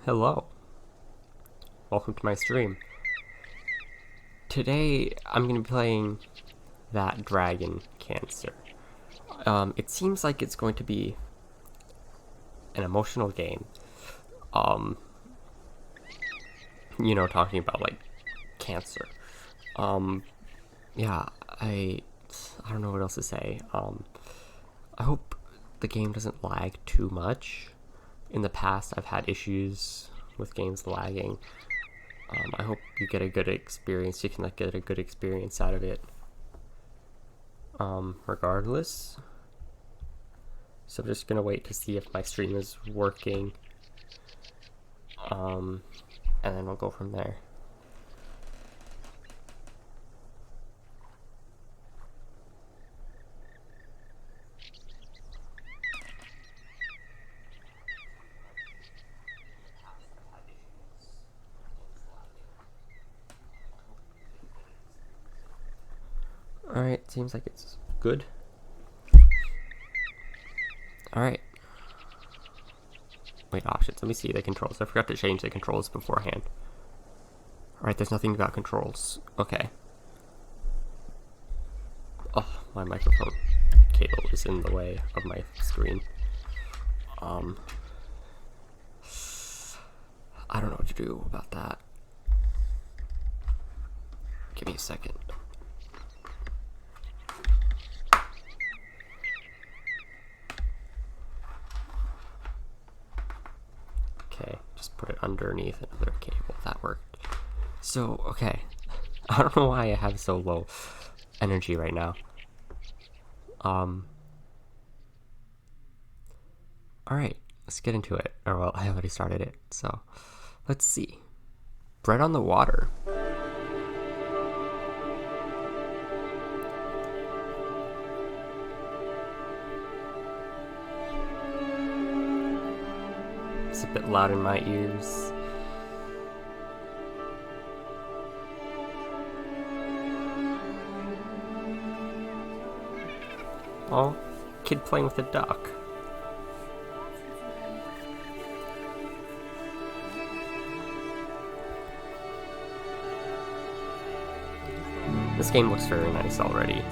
Hello, welcome to my stream. Today I'm going to be playing That Dragon Cancer. It seems like it's going to be an emotional game. Talking about like cancer. Yeah, I don't know what else to say. I hope the game doesn't lag too much. In the past, I've had issues with games lagging. I hope you get a good experience. You can get a good experience out of it. Regardless. So I'm just gonna wait to see if my stream is working. And then we'll go from there. Alright, seems like it's good. Alright. Wait, options. Let me see the controls. I forgot to change the controls beforehand. Alright, there's nothing about controls. Okay. Oh, my microphone cable is in the way of my screen. I don't know what to do about that. Give me a second. Okay, just put it underneath another cable. That worked. So, okay. I don't know why I have so low energy right now. Alright, let's get into it. Or, well, I already started it, so let's see. Bread on the water. It's a bit loud in my ears. Oh, kid playing with a duck. This game looks very nice already.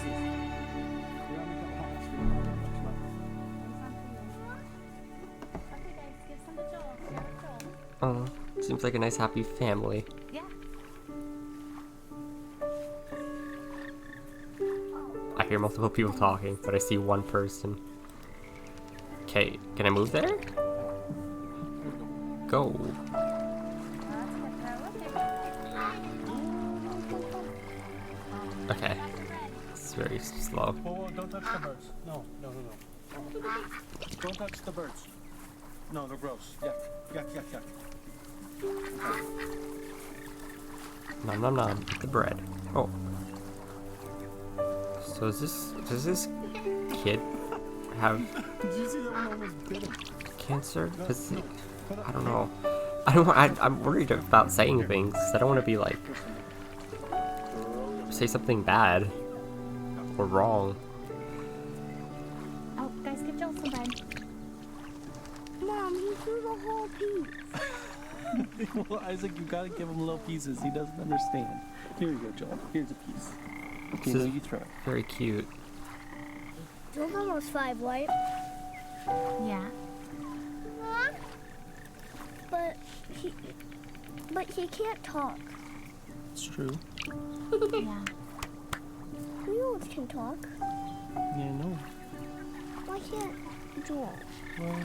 Oh, seems like a nice happy family. Yeah. I hear multiple people talking, but I see one person. Okay, can I move there? Go. Okay. It's very slow. Oh, don't touch the birds. No. Don't touch the birds. No, they're gross. Yuck. Nom nom nom. Eat the bread. Oh. So does this kid have Did you see that one almost bit him? cancer? Cause I don't know. I'm worried about saying things. I don't want to be like say something bad or wrong. Oh, guys, give Joel some bread. Mom, he threw the whole piece. Well, Isaac, you gotta give him little pieces. He doesn't understand. Here you go, Joel. Here's a piece. Okay, This now is you try. very cute. Joel's almost 5, right? Yeah. But he can't talk. It's true. Yeah. Wheels can talk. Yeah, no. Why can't Joel? Well,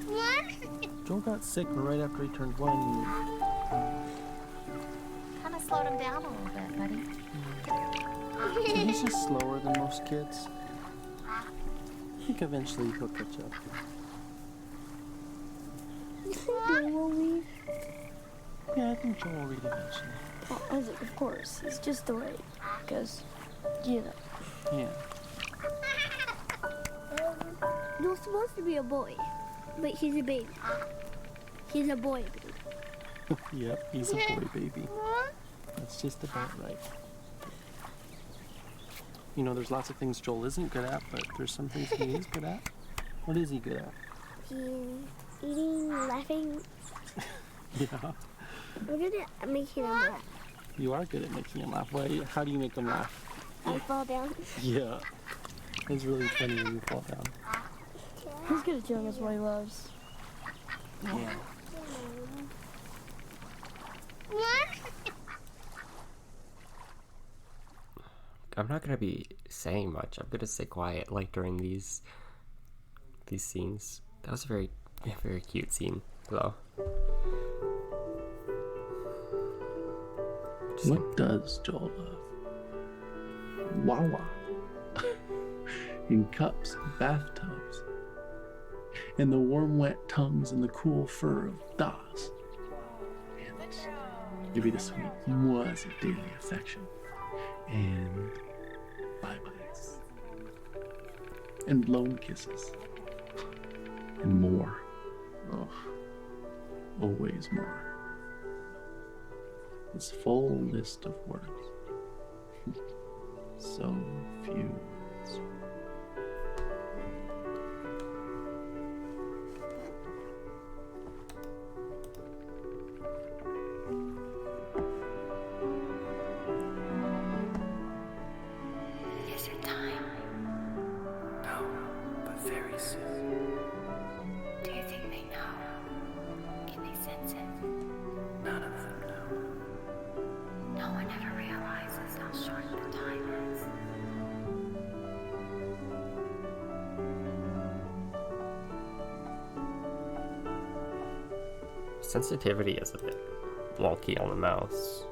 What? Joel got sick right after he turned 1. Kind of slowed him down a little bit, buddy. So he's just slower than most kids. I think eventually he'll catch up. You think Joel will read? Yeah, I think Joel will read eventually. Oh, Isaac, of course. He's just the right. Because, you know. Yeah. You're supposed to be a boy. But he's a baby. He's a boy baby. Yep, he's a boy baby. That's just about right. You know, there's lots of things Joel isn't good at, but there's some things he is good at. What is he good at? He's eating, laughing. Yeah. I'm good at making him laugh. You are good at making him laugh. How do you make him laugh? I fall down. Yeah. It's really funny when you fall down. He's good at showing us what he loves. Yeah. I'm not gonna be saying much. I'm gonna stay quiet, like during these scenes. That was a very, very cute scene, though. What does Joel love? Wawa. In cups and bathtubs. And the warm, wet tongues and the cool fur of Das. And maybe the sweet mois of daily affection. And bye-byes. And blown kisses. And more. Oh, always more. This full list of words. So few words. Is it time? No, but very soon. Do you think they know? Can they sense it? None of them know. No one ever realizes how short the time is. Sensitivity is a bit wonky on the mouse.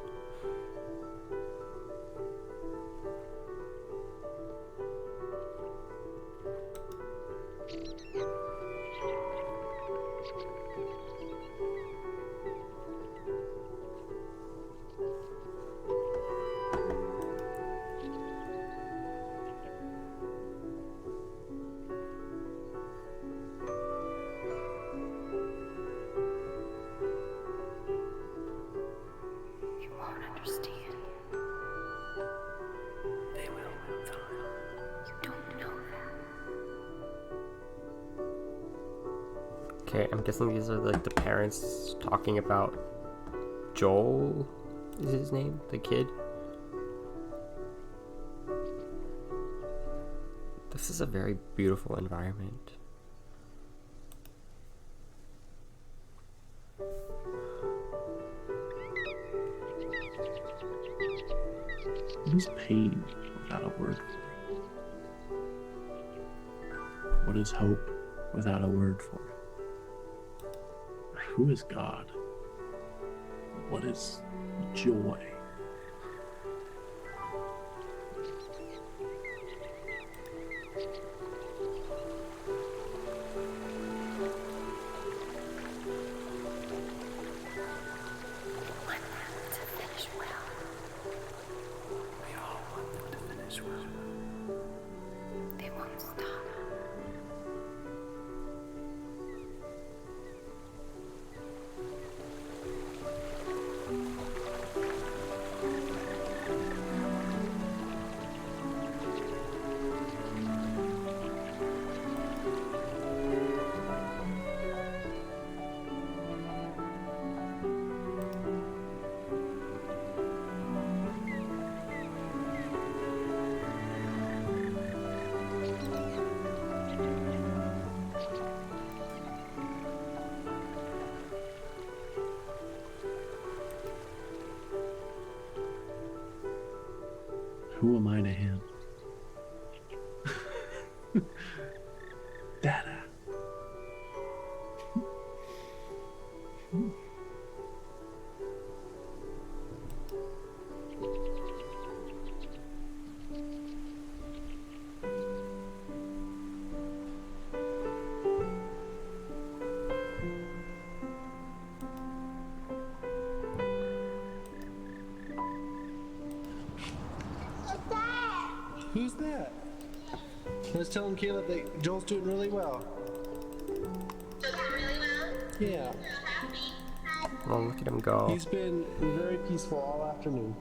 You won't understand. They will in time. You don't know that. Okay, I'm guessing these are like the parents talking about Joel, is his name? The kid? This is a very beautiful environment. What is pain without a word for it? What is hope without a word for it? Who is God? What is joy? Want them to finish well. We all want them to finish well. They won't stop. Who am I to him? Dada. Who's that? I was telling Caleb that Joel's doing really well. Yeah, Oh, look at him go. he's been very peaceful all afternoon.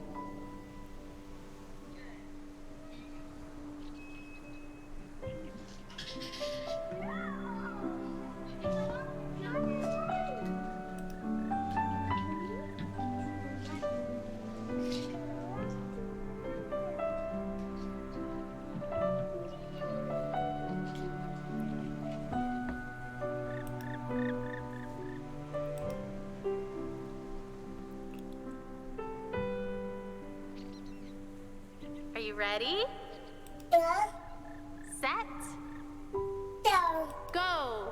Ready? Set. Go.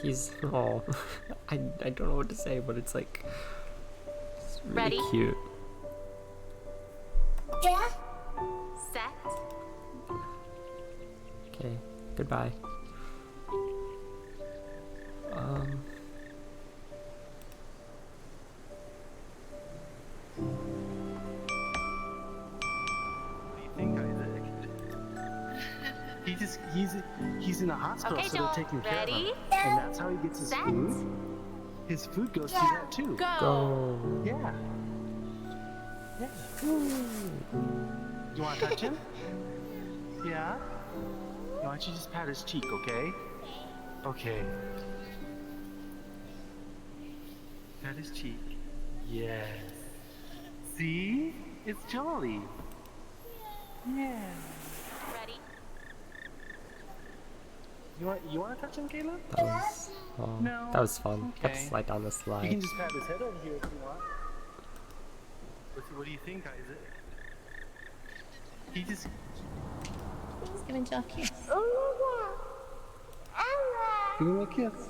He's oh, I don't know what to say, but it's like it's really Ready? cute. Set. Okay, goodbye. What do you think, Isaac? He's in a hospital, Okay, so Joel. they're taking care of Ready? him. And that's how he gets his Set. food. His food goes through that too. Go. Go. Yeah. Yeah. You want to touch him? Yeah? Why don't you just pat his cheek, okay? Okay. Pat his cheek. Yes. See? It's Jolly. Yeah. Ready? You want to touch him, Caleb? That was No. that was fun. Got to Okay. slide down the You slide. can just pat his head over here if you want. What do you think, Isaac? He just... He's giving Joel a kiss. Give him a kiss.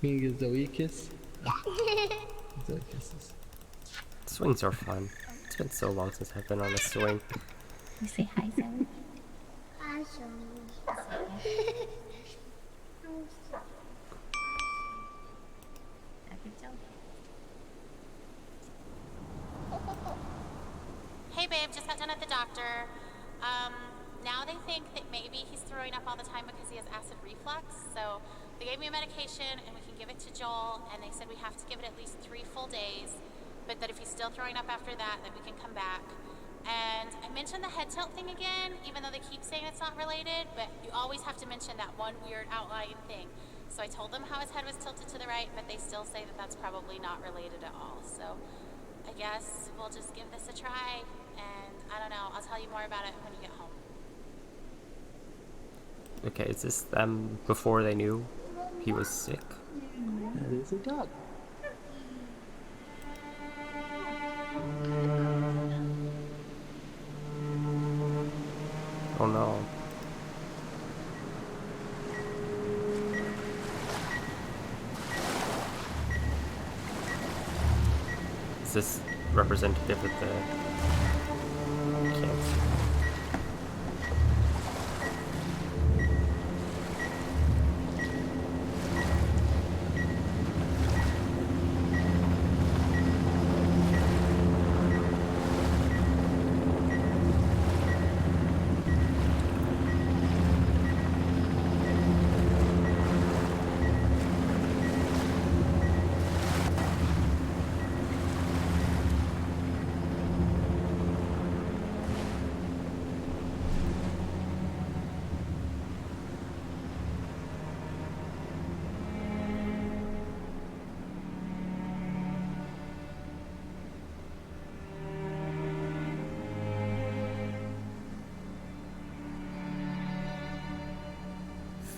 Can you give Zoe a kiss? Zoe kisses. Swings are fun. It's been so long since I've been on a swing. You say hi, Zoe. Hey babe, just got done at the doctor. Now they think that maybe he's throwing up all the time because he has acid reflux. So they gave me a medication and we can give it to Joel, and they said we have to give it at least 3 full days, but that if he's still throwing up after that, then we can come back. And I mentioned the head tilt thing again, even though they keep saying it's not related, but you always have to mention that one weird outlying thing. So I told them how his head was tilted to the right, but they still say that that's probably not related at all. So I guess we'll just give this a try, and I don't know, I'll tell you more about it when you get home. Okay, is this them before they knew he was sick? That is a dog. Oh no. Is this representative of the cancer?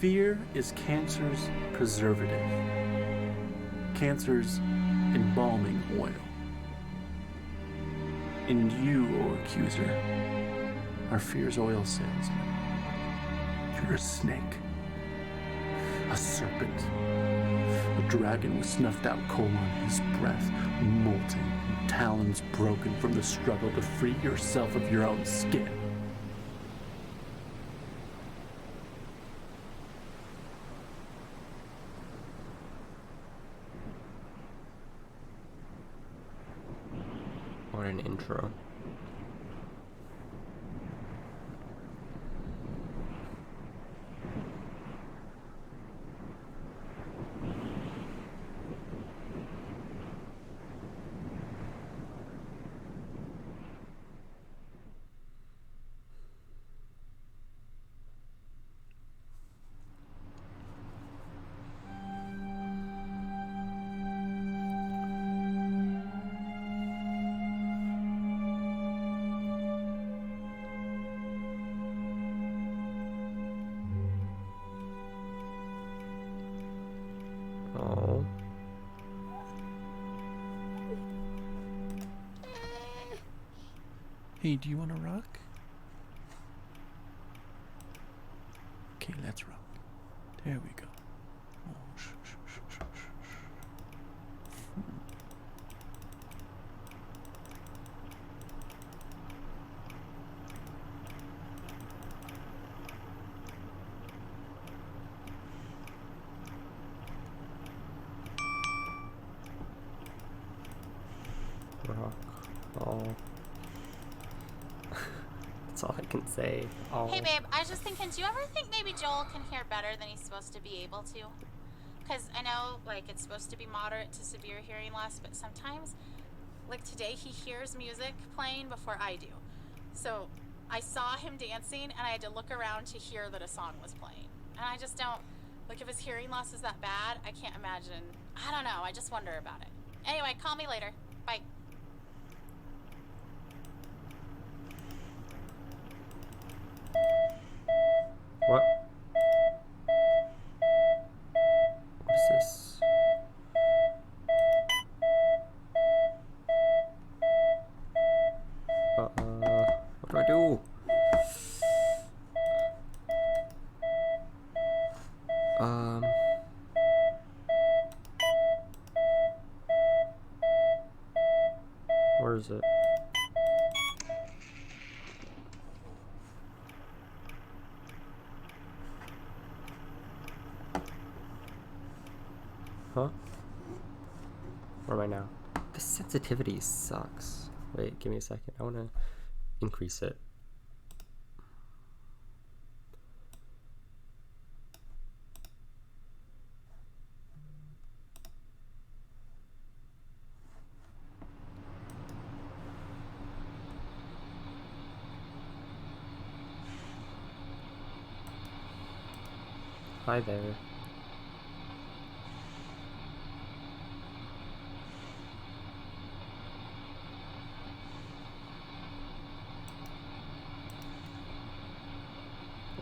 Fear is cancer's preservative, cancer's embalming oil. And you, O accuser, are fear's oil salesman. You're a snake, a serpent, a dragon with snuffed out coal on his breath, molting, and talons broken from the struggle to free yourself of your own skin. What an intro. Oh. Hey, do you want to rock? Okay, let's rock. There we go. Oh, shh, shh, shh, shh, shh, shh. Rock. Oh. That's all I can say. Oh. Hey babe, I was just thinking, do you ever think maybe Joel can hear better than he's supposed to be able to? Because I know, like, it's supposed to be moderate to severe hearing loss, but sometimes, like today, he hears music playing before I do. So I saw him dancing, and I had to look around to hear that a song was playing. And I just don't, like, if his hearing loss is that bad, I can't imagine. I don't know, I just wonder about it. Anyway, call me later. Bye. What? What is this? What do I do? Where is it? Huh? Where am I now? The sensitivity sucks. Wait, give me a second. I want to increase it. Hi there.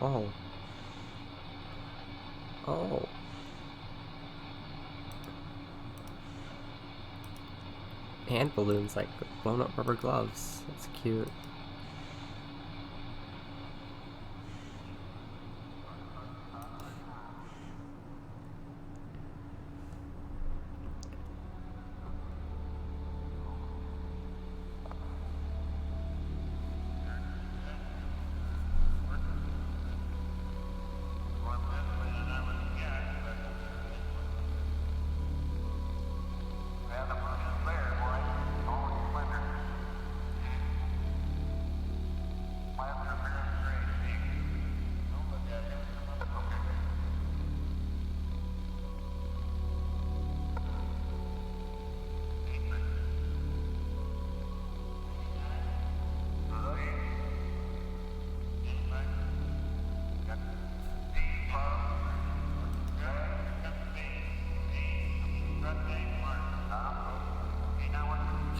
Oh. Oh. And balloons, like blown up rubber gloves. That's cute.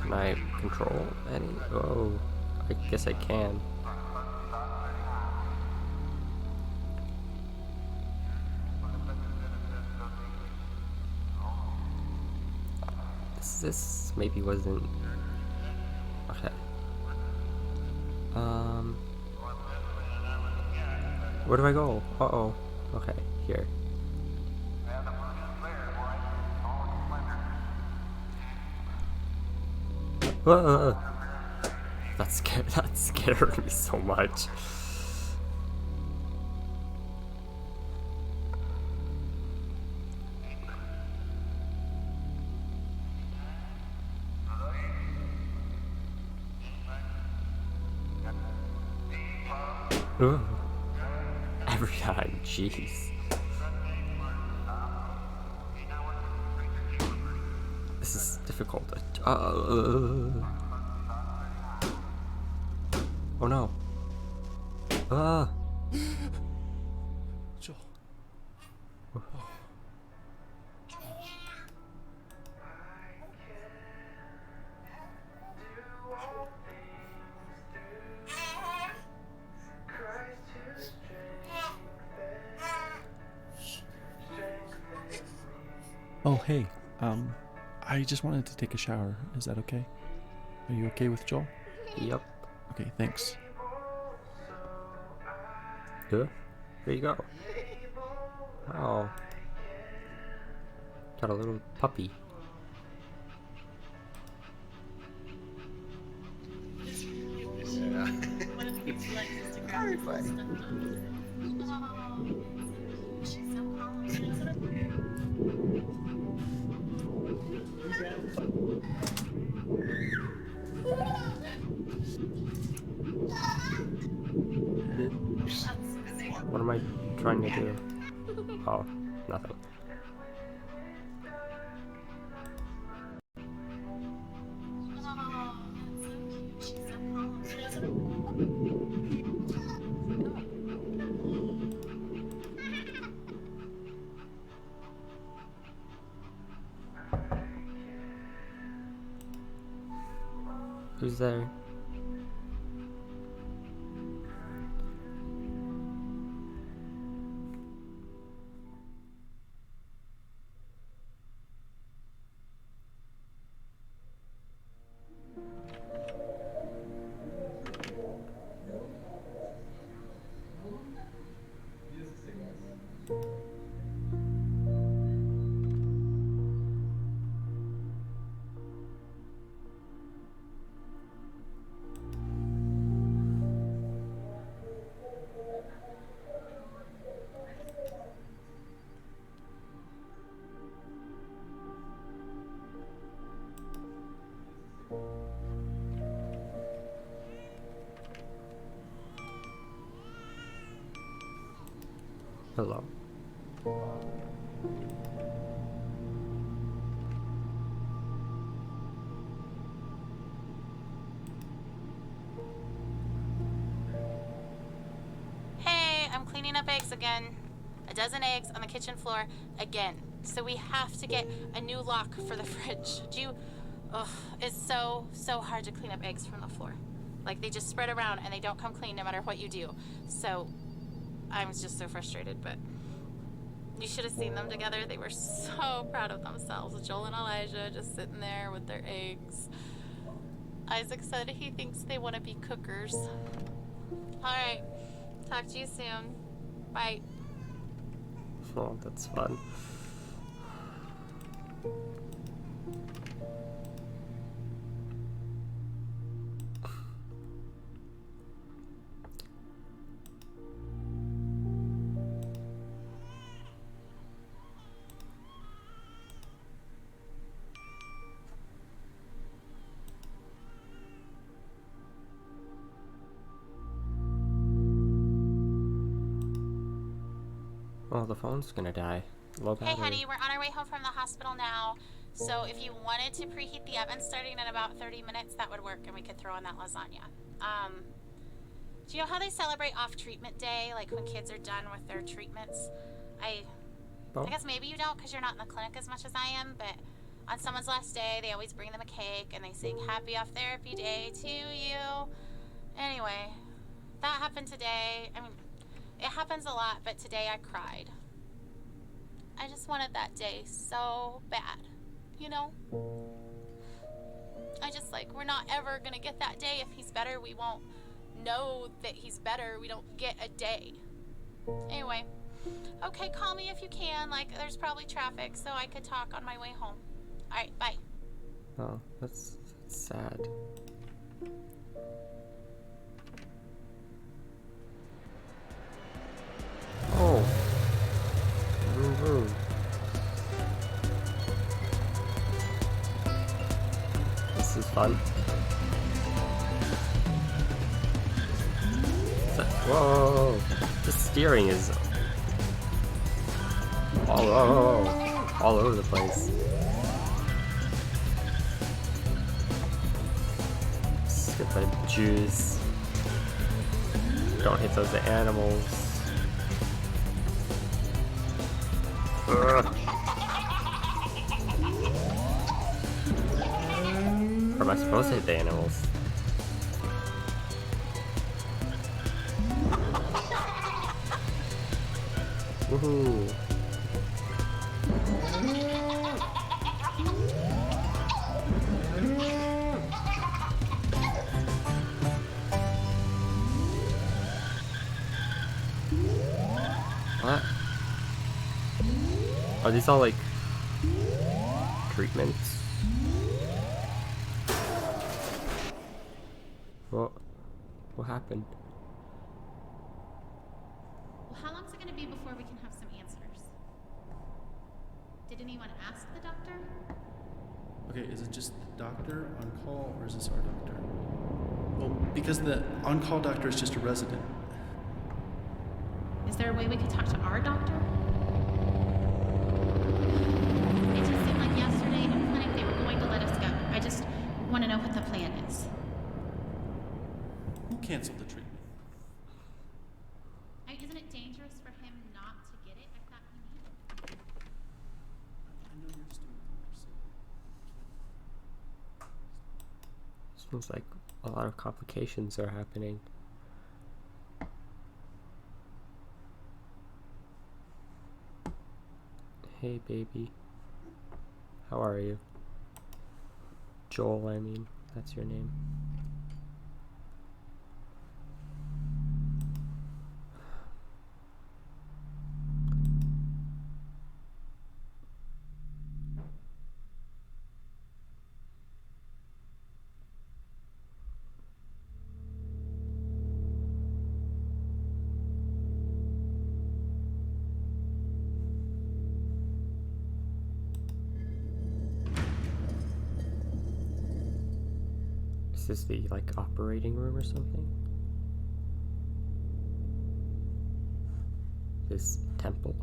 Can I control any? Oh, I guess I can. This maybe wasn't. Okay. Where do I go? Uh-oh. Okay, here. That scared me so much. Ooh. Every time, jeez. This is difficult. Oh no. Joel. Oh, hey. I just wanted to take a shower. Is that okay? Are you okay with Joel? Yep. Okay, thanks. Huh? There you go. Oh. Got a little puppy. What am I trying to do? Oh, nothing. Who's there? Hello. Hey, I'm cleaning up eggs again. A dozen eggs on the kitchen floor again. So we have to get a new lock for the fridge. Ugh, it's so hard to clean up eggs from the floor. Like, they just spread around and they don't come clean no matter what you do. So I was just so frustrated, but you should have seen them together. They were so proud of themselves. Joel and Elijah just sitting there with their eggs. Isaac said he thinks they want to be cookers. Alright, talk to you soon. Bye. Oh, that's fun. Oh, the phone's gonna die. Low battery. Hey honey, we're on our way home from the hospital now. So if you wanted to preheat the oven starting in about 30 minutes, that would work and we could throw on that lasagna. Do you know how they celebrate off treatment day, like when kids are done with their treatments? I guess maybe you don't because you're not in the clinic as much as I am, but on someone's last day, they always bring them a cake and they sing happy off therapy day to you. Anyway, that happened today. I mean, it happens a lot, but today I cried. I just wanted that day so bad, you know? I just we're not ever gonna get that day. If he's better, we won't know that he's better. We don't get a day. Anyway, okay, call me if you can. There's probably traffic, so I could talk on my way home. Alright, bye. Oh, that's sad. Oh. Vroom, vroom. This is fun. Whoa! The steering is all over the place. Skip the juice. Don't hit those animals. Ugh. Or am I supposed to hit the animals? Woohoo! these all like treatments? What happened? Well, how long is it going to be before we can have some answers? Did anyone ask the doctor? Okay, is it just the doctor on call, or is this our doctor? Well, because the on-call doctor is just a resident. Is there a way we could talk to our doctor? It just seemed like yesterday in clinic they were going to let us go. I just want to know what the plan is. Who canceled the treatment? Isn't it dangerous for him not to get it? I thought he needed it. I know you're just doing it. Seems like a lot of complications are happening. Hey baby, how are you? Joel, I mean, that's your name. Is this the, like, operating room or something? This temple?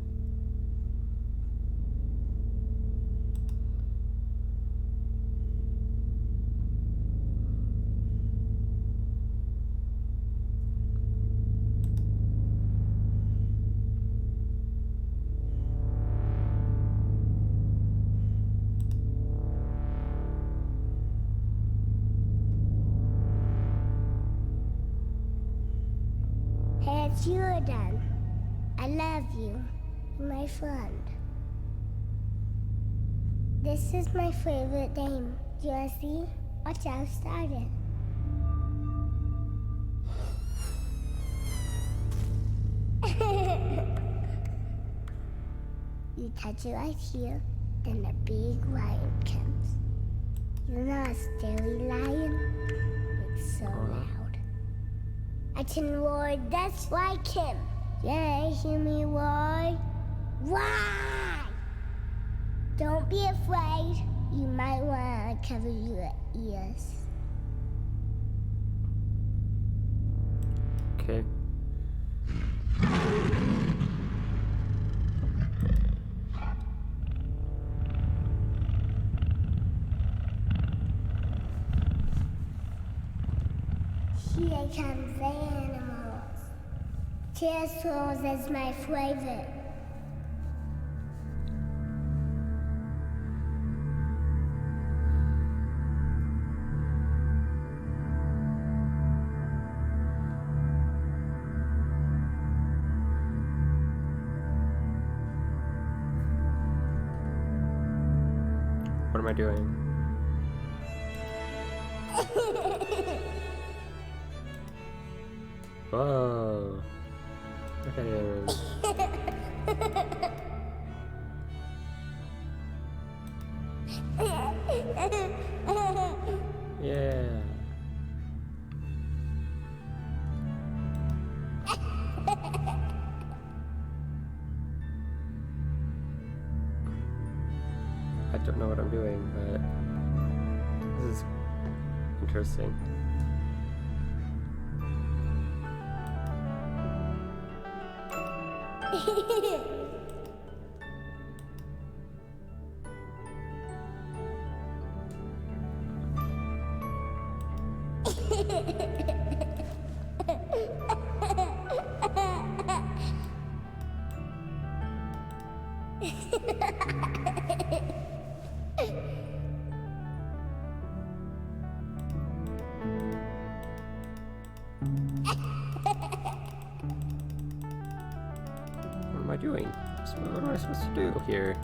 Hey, it's you again. I love you, my friend. This is my favorite game. Do you want to see? Watch how I started. You touch it right here, then the big lion comes. You know a scary lion? It's so loud. I can roar just like him. Yeah, hear me roar? Why? Don't be afraid. You might want to cover your ears. Okay. Here comes the animals. Pterosaurs is my favorite. What am I doing? Whoa. Look at him. Yeah. I don't know what I'm doing, but this is interesting. What am I doing? What am I supposed to do here?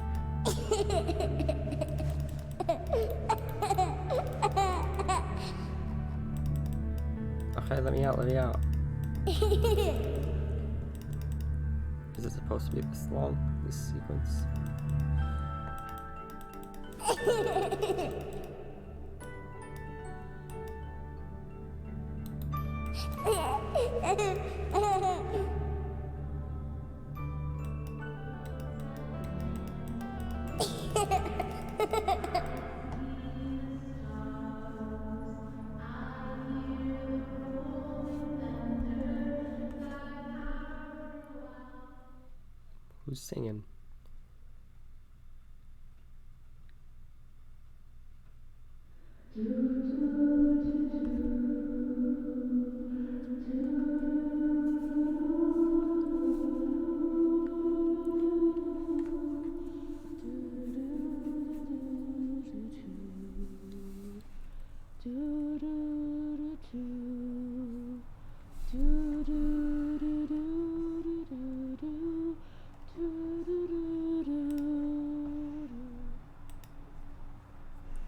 Okay, let me out, let me out. Is it supposed to be this long, this sequence? Who's singing?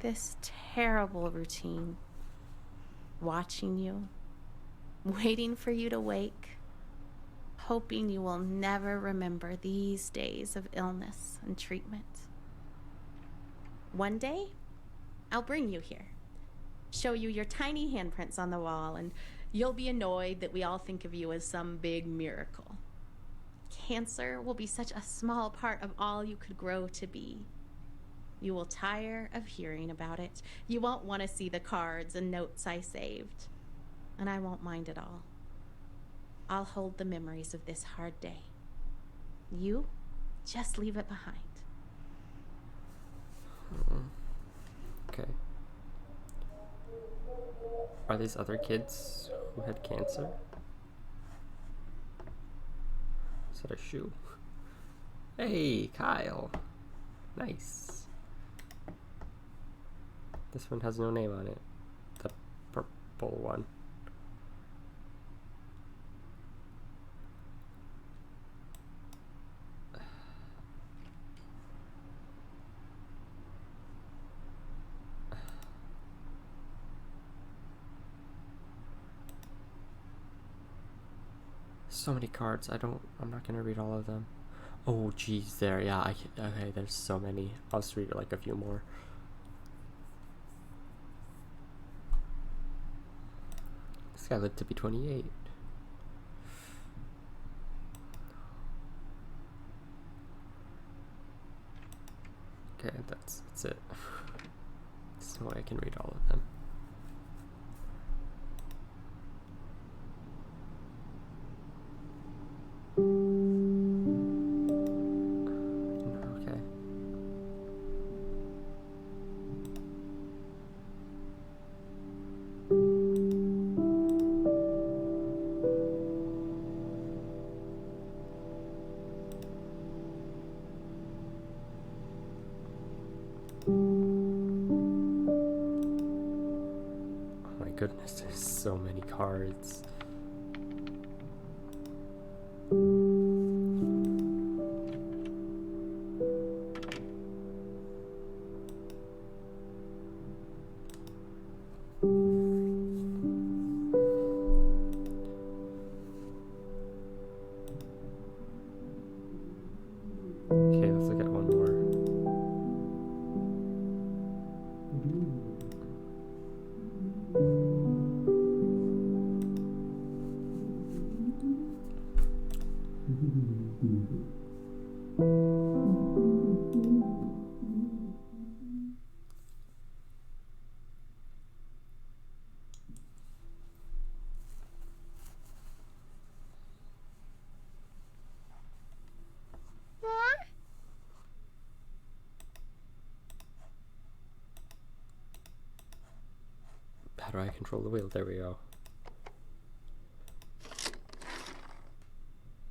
This terrible routine. Watching you, waiting for you to wake, hoping you will never remember these days of illness and treatment. One day, I'll bring you here, show you your tiny handprints on the wall, and you'll be annoyed that we all think of you as some big miracle. Cancer will be such a small part of all you could grow to be. You will tire of hearing about it. You won't want to see the cards and notes I saved. And I won't mind at all. I'll hold the memories of this hard day. You just leave it behind. Okay. Are these other kids who had cancer? Is that a shoe? Hey, Kyle. Nice. This one has no name on it. The purple one. So many cards. I'm not gonna read all of them. Oh, geez, there. Yeah, okay, there's so many. I'll just read like a few more. This guy lived to be 28. Okay, that's it. There's no way I can read all of them. Okay. Oh my goodness, there's so many cards. Okay, let's look at one more. How do I control the wheel? There we go.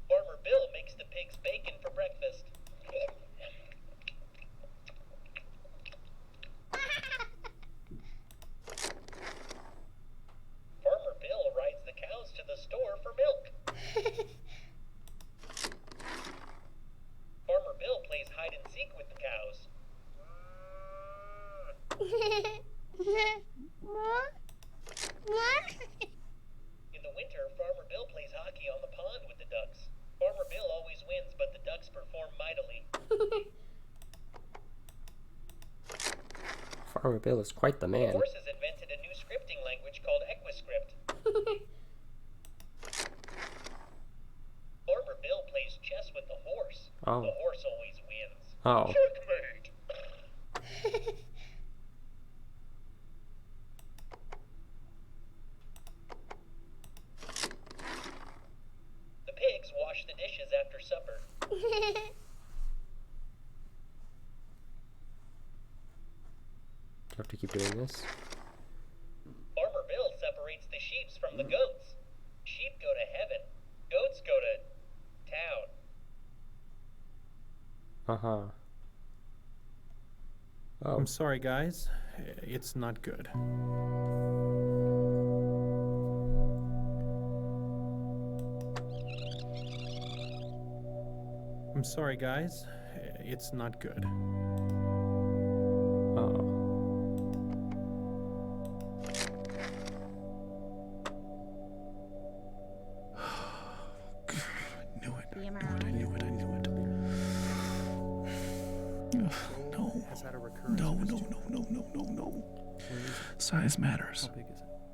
Farmer Bill makes the pigs bacon for breakfast. Farmer Bill rides the cows to the store for milk. Farmer Bill plays hide and seek with the cows. In the winter, Farmer Bill plays hockey on the pond with the ducks. Farmer Bill always wins, but the ducks perform mightily. Farmer Bill is quite the The man. horses invented a new scripting language called Equiscript. Farmer Bill plays chess with the horse. Oh. The horse always wins. Oh. Checkmate! The pigs wash the dishes after supper. Do I have to keep doing this? Farmer Bill separates the sheep from the goats. Sheep go to heaven. Goats go to town. Uh-huh. Oh. I'm sorry, guys. It's not good. I'm sorry, guys. It's not good. Oh. I knew it. No. Has had a recurrence. No. Size matters.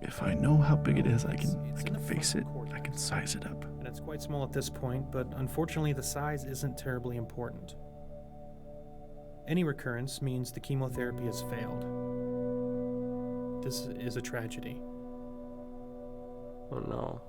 If I know how big it is, I can face it. I can size it up. And it's quite small at this point, but unfortunately the size isn't terribly important. Any recurrence means the chemotherapy has failed. This is a tragedy. Oh no.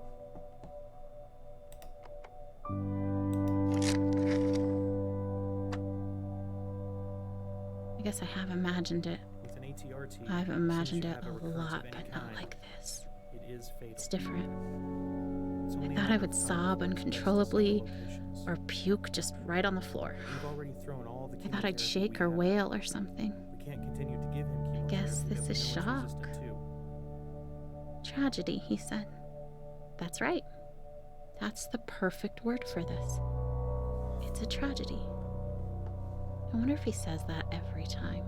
I guess I have imagined it. With an ATRT, I've since imagined you it have a recurrence lot, of any but not kind, like this. It is fatal. It's different. It's only I thought I would a sob matter of uncontrollably locations. or puke just right on the floor. We've already thrown all the I thought I'd chemotherapy shake we or have. wail or something. We can't continue to give him chemotherapy. guess that this we is know he's shock. resistant to. Tragedy, he said. That's right. That's the perfect word for this. It's a tragedy. I wonder if he says that every time.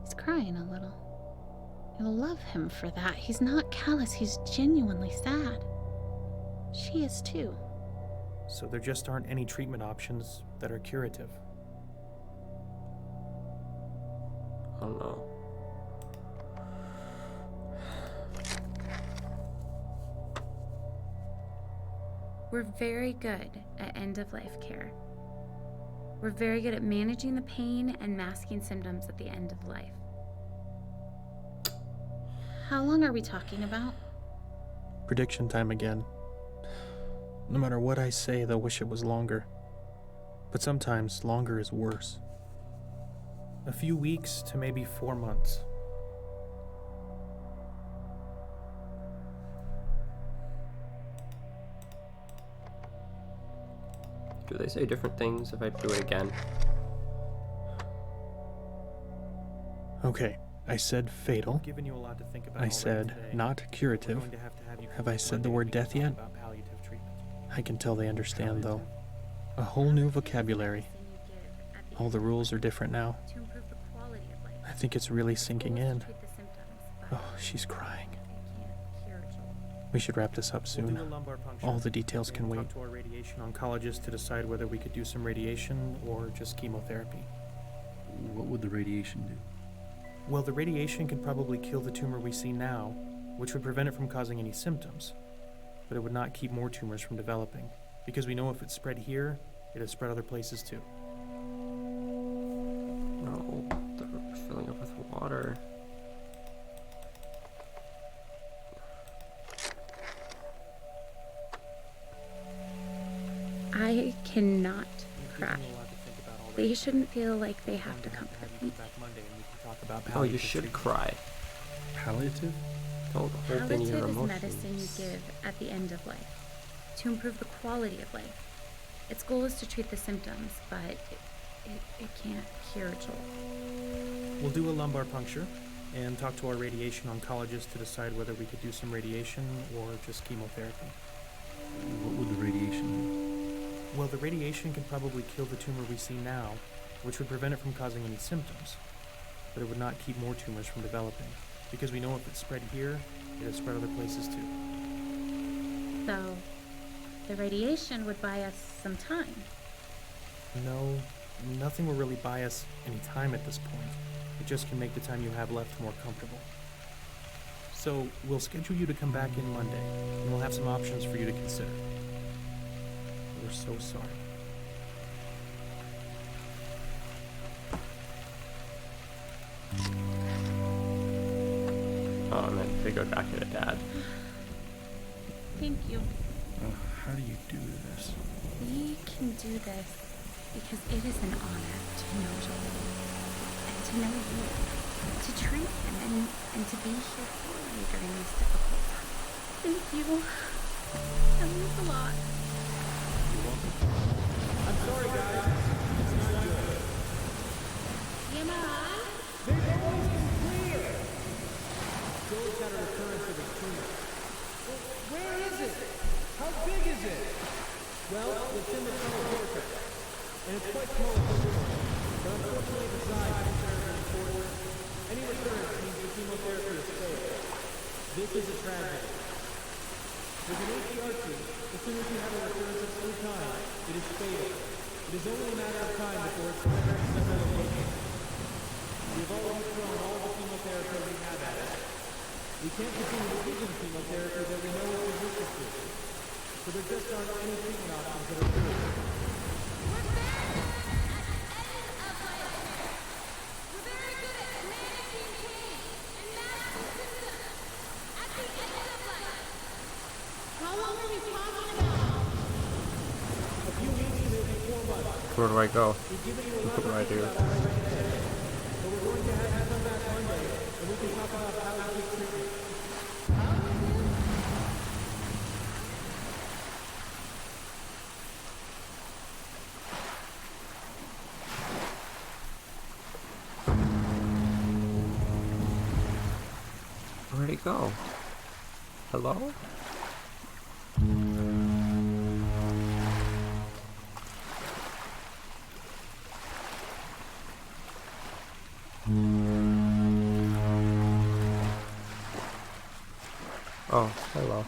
He's crying a little. I love him for that. He's not callous, he's genuinely sad. She is too. So there just aren't any treatment options that are curative. Oh no. We're very good at end-of-life care. We're very good at managing the pain and masking symptoms at the end of life. How long are we talking about? Prediction time again. No matter what I say, they'll wish it was longer. But sometimes longer is worse. A few weeks to maybe 4 months. Do they say different things if I do it again? Okay, I said fatal. Given you a lot to think about I already said today. not curative. We're going to have you Have I said the Monday word to death talk yet? about palliative treatment. I can tell they understand, though. A whole new vocabulary. All the rules are different now. To improve the quality of life. I think it's really sinking in. Treat the symptoms, but Oh, she's crying. it can't cure Joel. We should wrap this up We'll soon. do a lumbar puncture. All the details We're can gonna wait. talk to our radiation oncologist to decide whether we could do some radiation or just chemotherapy. What would the radiation do? Well, the radiation could probably kill the tumor we see now, which would prevent it from causing any symptoms. But it would not keep more tumors from developing, because we know if it spread here, it has spread other places too. No, they're filling up with water. I cannot We've cry. given you a lot to think about already. They shouldn't feel like they have to We're going comfort have you me. come back Monday and we can talk about Oh, you palliative should treatment. cry. Palliative? Don't hold in your Palliative is emotions. medicine you give at the end of life to improve the quality of life. Its goal is to treat the symptoms, but it can't cure Joel. We'll do a lumbar puncture and talk to our radiation oncologist to decide whether we could do some radiation or just chemotherapy. What would the radiation do? Well, the radiation can probably kill the tumor we see now, which would prevent it from causing any symptoms. But it would not keep more tumors from developing, because we know if it spread here, it has spread other places too. So, the radiation would buy us some time. No, nothing will really buy us any time at this point. It just can make the time you have left more comfortable. So, we'll schedule you to come back in Monday, and we'll have some options for you to consider. We're so sorry. Oh, and then to go back to the dad. Thank you. How do you do this? We can do this because it is an honor to know Joel and to know you, to train him and to be here for you during these difficult times. Thank you. That means a lot. You're welcome. I'm sorry, guys. It's not good. TMI? They've always been clear. Joel's got a recurrence of his tumor. Well, where is it? How big is it? Well, it's in the frontal cortex, and it's quite small at this point. But unfortunately, the size is very important. Any recurrence means the chemotherapy is failed. This is a tragedy. With an HCRT, as soon as you have a recurrence of any kind, it is fatal. It is only a matter of time before it's spread to several locations. We have already thrown all the chemotherapy we have at it. We can't continue to give them chemotherapy that we know is resistant to. So there just aren't any treatment options that are good. Where do I go? What do I do? But we're going to have you come back Monday, and we can talk about how to take treatment. Where'd he go? Hello? Oh, hello.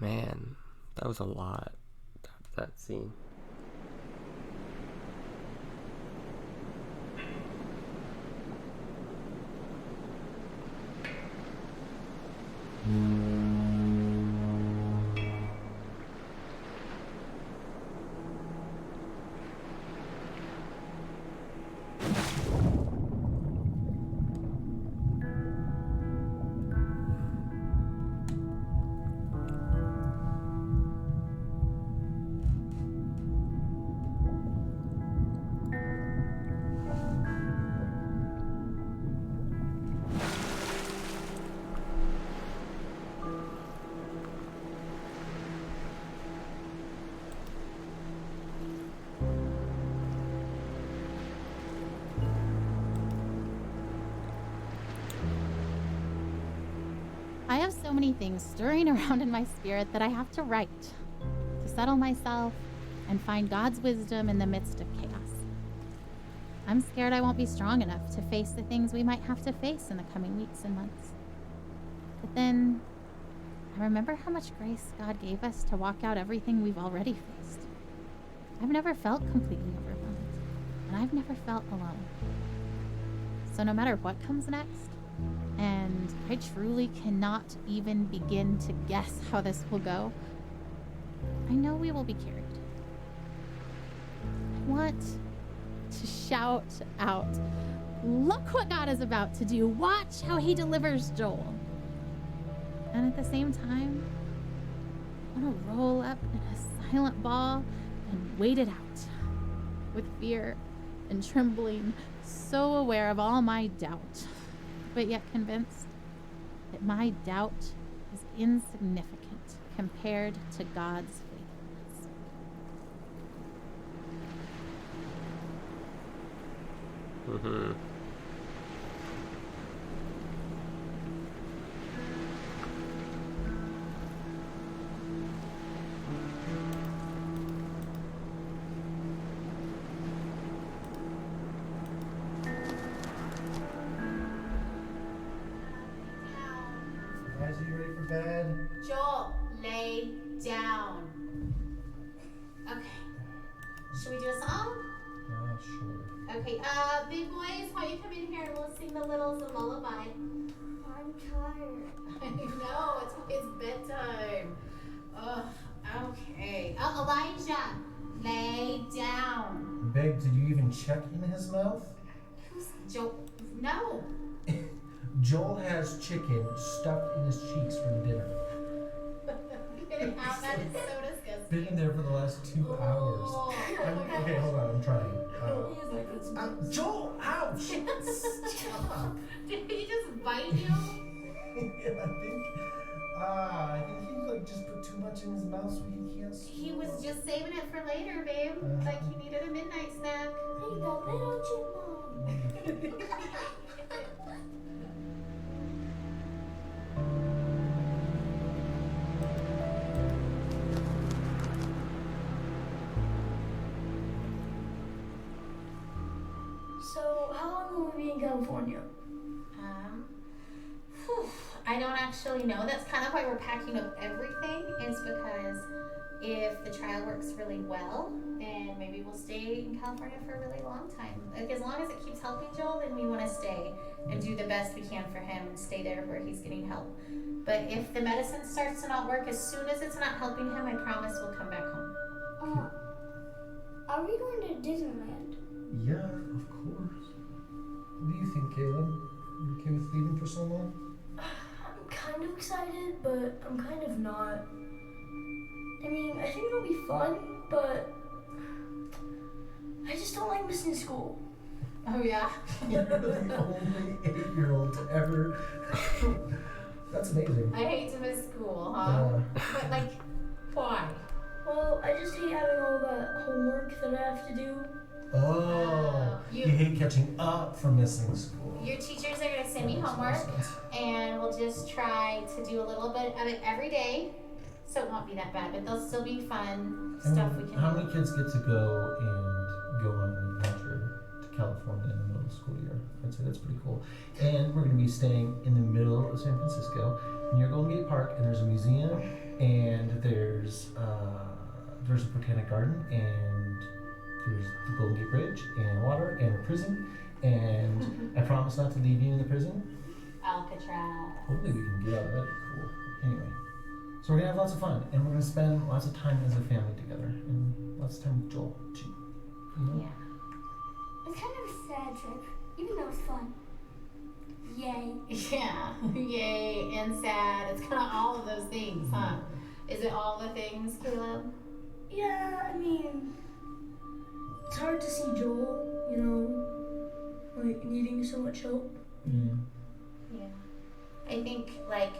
Man, that was a lot, that scene. I have so many things stirring around in my spirit that I have to write to settle myself and find God's wisdom in the midst of chaos. I'm scared I won't be strong enough to face the things we might have to face in the coming weeks and months. But then I remember how much grace God gave us to walk out everything we've already faced. I've never felt completely overwhelmed, and I've never felt alone. So no matter what comes next, and I truly cannot even begin to guess how this will go, I know we will be carried. I want to shout out, look what God is about to do. Watch how he delivers Joel. And at the same time, I want to roll up in a silent ball and wait it out with fear and trembling, so aware of all my doubt, but yet convinced that my doubt is insignificant compared to God's faithfulness. Mm-hmm. Guys, are you ready for bed? Joel, lay down. Should we do a song? Sure. Okay, big boys, why don't you come in here and we'll sing the littles a lullaby. I'm tired. I know, it's bedtime. Ugh, okay. Elijah, lay down. Babe, did you even check in his mouth? Who's Joel? No. Joel has chicken stuffed in his cheeks for dinner. You didn't have that? It's so disgusting. Been in there for the last 2 hours. Okay, hold on, I'm trying. Joel, ouch! Stop. Did he just bite you? Yeah, I think he like just put too much in his mouth so he can't swallow. He was just saving it for later, babe. Like he needed a midnight snack. Hey, the little chipmunk. So, how long will we be in California? I don't actually know. That's kind of why we're packing up everything, is because if the trial works really well, then maybe we'll stay in California for a really long time. Like, as long as it keeps helping Joel, then we want to stay and do the best we can for him and stay there where he's getting help. But if the medicine starts to not work, as soon as it's not helping him, I promise we'll come back home. Are we going to Disneyland? Yeah, of course. What do you think, Caleb? You okay with leaving for so long? I'm kind of excited, but I'm kind of not. I mean, I think it'll be fun, but I just don't like missing school. Oh, yeah? You're the only 8-year-old to ever... That's amazing. I hate to miss school, huh? But, like, why? Well, I just hate having all that homework that I have to do. Oh, you hate catching up from missing school. Your teachers are going to send me homework, and we'll just try to do a little bit of it every day, so it won't be that bad, but there'll still be fun stuff we can How do. many kids get to go on an adventure to California in the middle of the school year? I'd say that's pretty cool. And we're going to be staying in the middle of San Francisco, near Golden Gate Park, and there's a museum, and there's a botanic garden, and there's the Golden Gate Bridge, and water, and a prison, and I promise not to leave you in the prison. Alcatraz. Hopefully we can get out of it. Cool. Anyway, so we're gonna have lots of fun, and we're gonna spend lots of time as a family together, and lots of time with Joel too. You know? Yeah. It's kind of a sad trip, even though it's fun. Yay. Yeah. Yay and sad. It's kind of all of those things, huh? Is it all the things, Caleb? Yeah, I mean, it's hard to see Joel, you know, like needing so much help. Yeah. I think, like,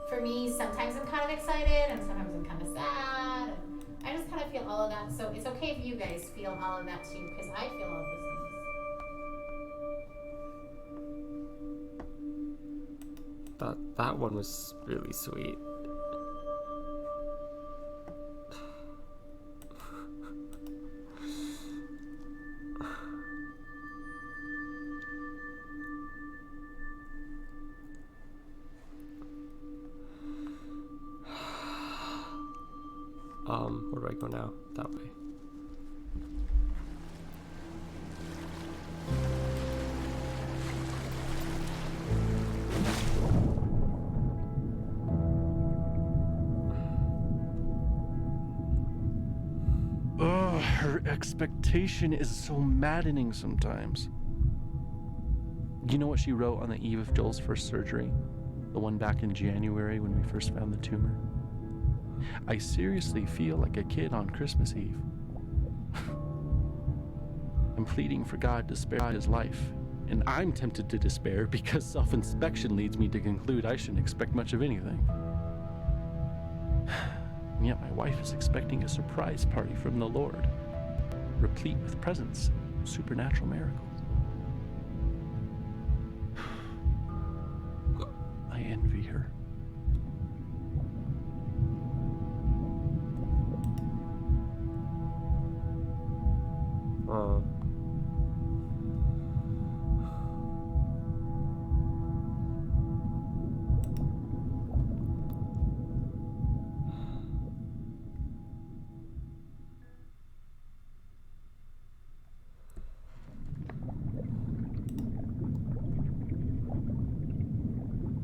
for me, sometimes I'm kind of excited and sometimes I'm kind of sad. And I just kind of feel all of that. So it's okay if you guys feel all of that too, because I feel all of those things. That one was really sweet. Where do I go now? That way. Her expectation is so maddening sometimes. You know what she wrote on the eve of Joel's first surgery? The one back in January when we first found the tumor? I seriously feel like a kid on Christmas Eve. I'm pleading for God to spare his life, and I'm tempted to despair because self-inspection leads me to conclude I shouldn't expect much of anything. And yet my wife is expecting a surprise party from the Lord, replete with presents and supernatural miracles. I envy her.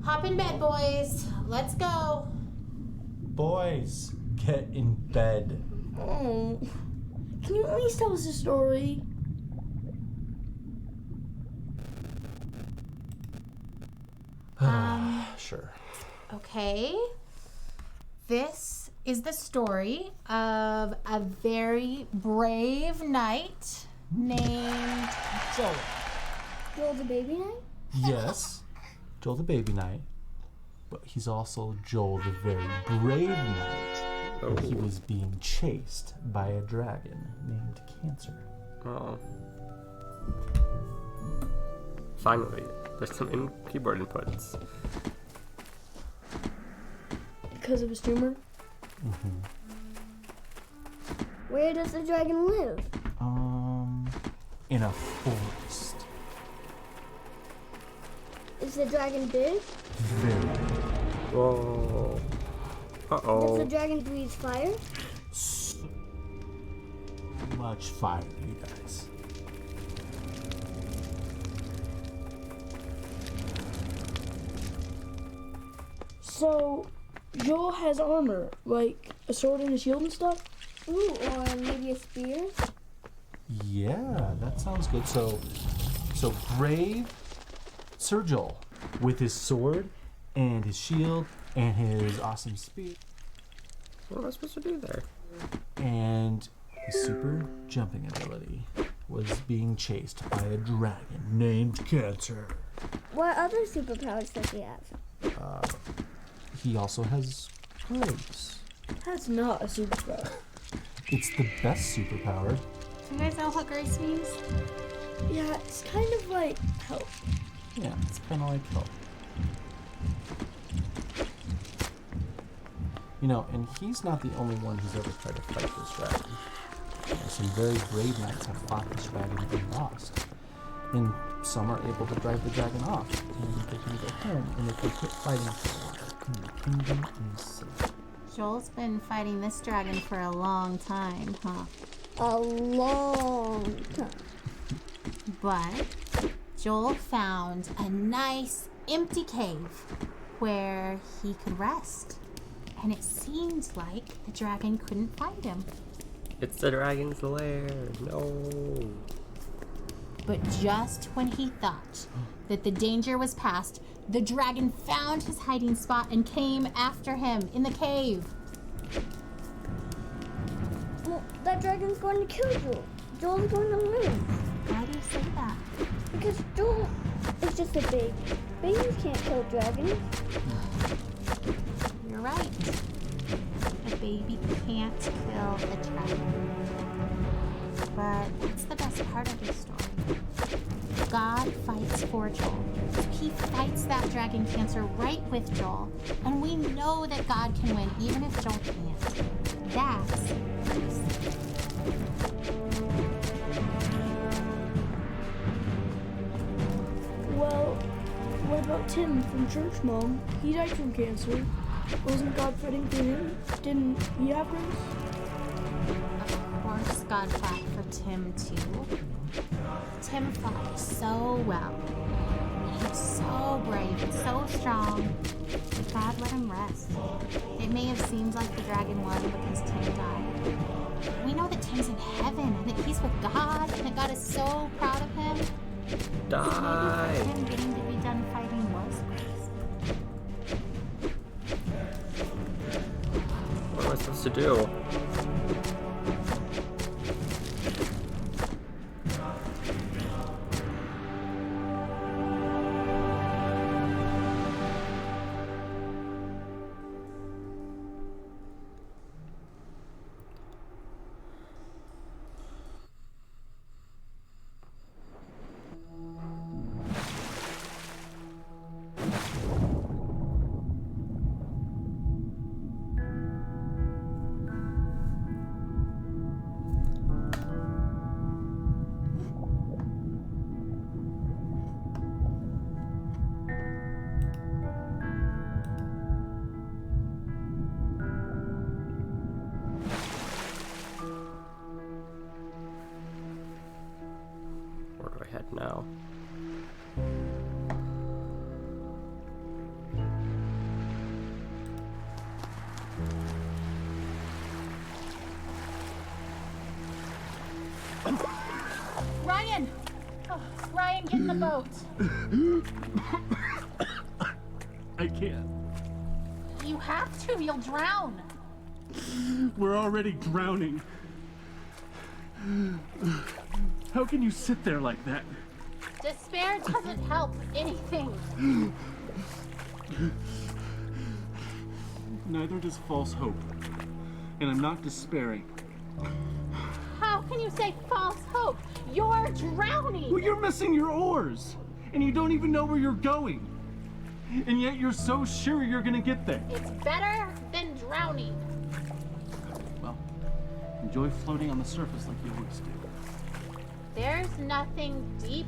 Hop in bed, boys. Let's go. Boys, get in bed. Oh, can you at least tell us a story? Sure. Okay. This is the story of a very brave knight named Joel. Joel the baby knight? Yes, Joel the baby knight, but he's also Joel the very brave knight. He was being chased by a dragon named Cancer. Oh. Finally, there's some keyboard inputs. Because of his tumor? Mm-hmm. Where does the dragon live? In a forest. Is the dragon big? Very big. Whoa. Does the Uh-oh. dragon breathe fire? So much fire, you guys. So, Joel has armor, like a sword and a shield and stuff? Ooh, or maybe a spear? Yeah, that sounds good. So brave Sir Joel with his sword and his shield and his awesome spear. What am I supposed to do there? And his super jumping ability was being chased by a dragon named Cancer. What other superpowers does he have? He also has grace. That's not a superpower. It's the best superpower. Do you guys know what grace means? Yeah, it's kind of like help. Yeah, it's kind of like help. You know, and he's not the only one who's ever tried to fight this dragon. Some very brave knights have fought this dragon and lost. And some are able to drive the dragon off, and they can go home, and if they quit fighting for a while, and the kingdom is safe. Joel's been fighting this dragon for a long time, huh? A long time. But Joel found a nice empty cave where he could rest. And it seemed like the dragon couldn't find him. It's the dragon's lair. No. But just when he thought that the danger was past, the dragon found his hiding spot and came after him in the cave. Well, that dragon's going to kill Joel. Joel's going to lose. Why do you say that? Because Joel is just a baby. Babies can't kill dragons. You're right. A baby can't kill a dragon. But that's the best part of this story. God fights for Joel. He fights that dragon Cancer right with Joel. And we know that God can win even if Joel can't. That's Well, what about Tim from Church Mom? He died from cancer. Wasn't God fighting for him? Didn't he have grace? Of course God fought for Tim too. Tim fought so well. He was so brave and so strong. But God let him rest. It may have seemed like the dragon won because Tim died. We know that Tim's in heaven and that he's with God and that God is so proud of him. Die. Maybe him getting to be done fighting was grace. What am I supposed to do? Where do I head now? Ryan! Oh, Ryan, get in the boat. I can't. You have to, you'll drown. We're already drowning. How can you sit there like that? Despair doesn't help anything. Neither does false hope. And I'm not despairing. How can you say false hope? You're drowning. Well, you're missing your oars. And you don't even know where you're going. And yet you're so sure you're gonna get there. It's better than drowning. Well, enjoy floating on the surface like you always do. There's nothing deep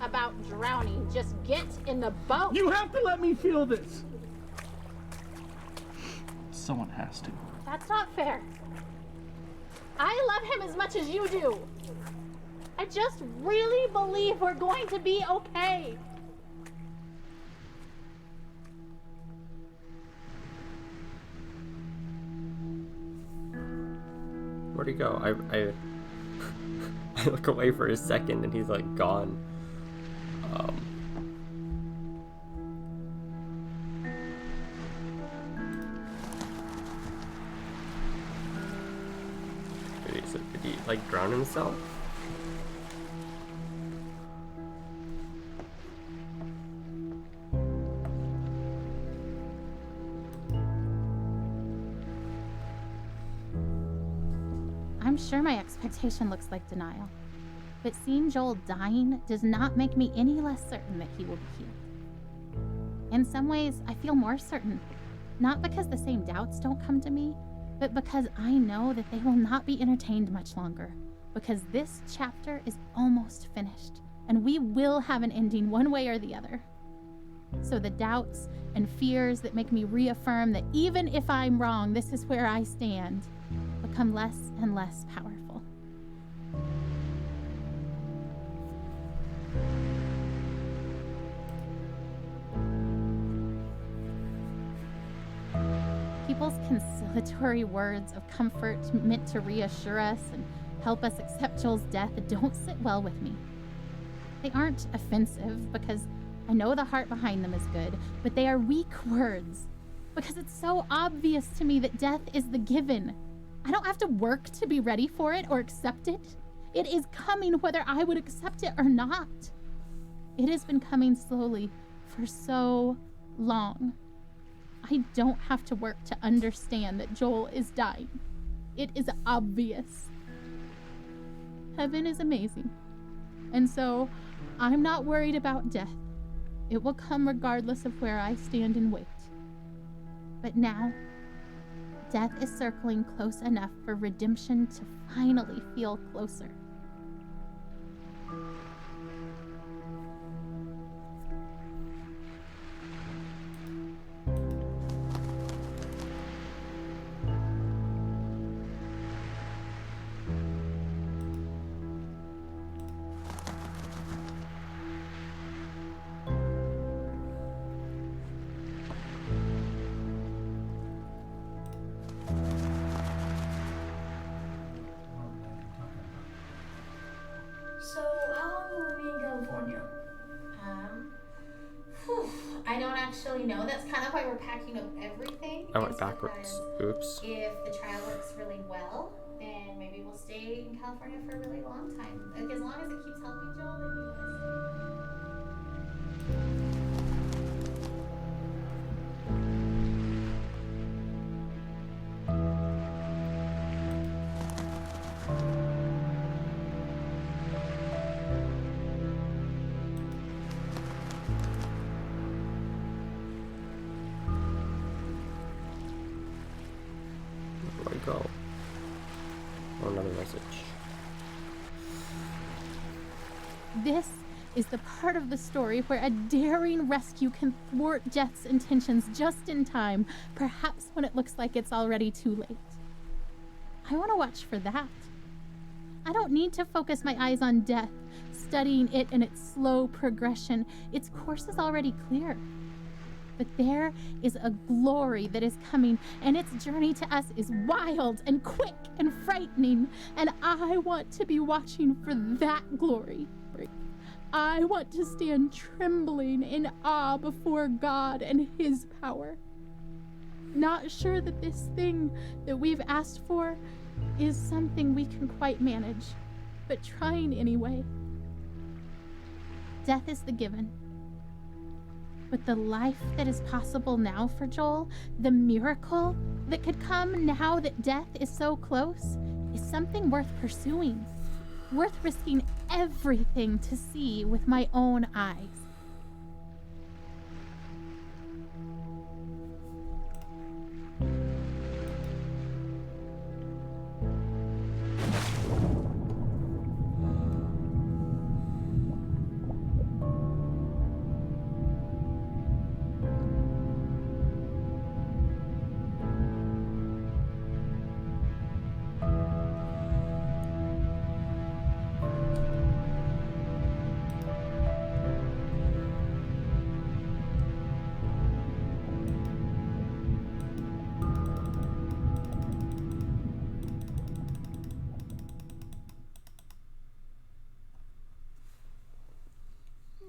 about drowning. Just get in the boat. You have to let me feel this. Someone has to. That's not fair. I love him as much as you do. I just really believe we're going to be okay. Where'd he go? I I look away for a second and he's like gone. Did he like drown himself? I'm sure my expectation looks like denial, but seeing Joel dying does not make me any less certain that he will be healed. In some ways, I feel more certain, not because the same doubts don't come to me, but because I know that they will not be entertained much longer, because this chapter is almost finished, and we will have an ending one way or the other. So the doubts and fears that make me reaffirm that even if I'm wrong, this is where I stand, become less and less powerful. People's conciliatory words of comfort meant to reassure us and help us accept Joel's death don't sit well with me. They aren't offensive because I know the heart behind them is good, but they are weak words because it's so obvious to me that death is the given. I don't have to work to be ready for it or accept it. It is coming whether I would accept it or not. It has been coming slowly for so long. I don't have to work to understand that Joel is dying. It is obvious. Heaven is amazing. And so I'm not worried about death. It will come regardless of where I stand and wait. But now, death is circling close enough for redemption to finally feel closer. So, how long will we be in California? I don't actually know. That's kind of why we're packing up everything. I went backwards. Oops. If the trial works really well, then maybe we'll stay in California for a really long time. Like, as long as it keeps helping Joel, then we Where do I go? Oh, another message. This is the part of the story where a daring rescue can thwart Jeth's intentions just in time, perhaps when it looks like it's already too late. I want to watch for that. I don't need to focus my eyes on death, studying it and its slow progression. Its course is already clear. But there is a glory that is coming, and its journey to us is wild and quick and frightening, and I want to be watching for that glory. I want to stand trembling in awe before God and His power. Not sure that this thing that we've asked for is something we can quite manage, but trying anyway. Death is the given. But the life that is possible now for Joel, the miracle that could come now that death is so close, is something worth pursuing, worth risking everything to see with my own eyes.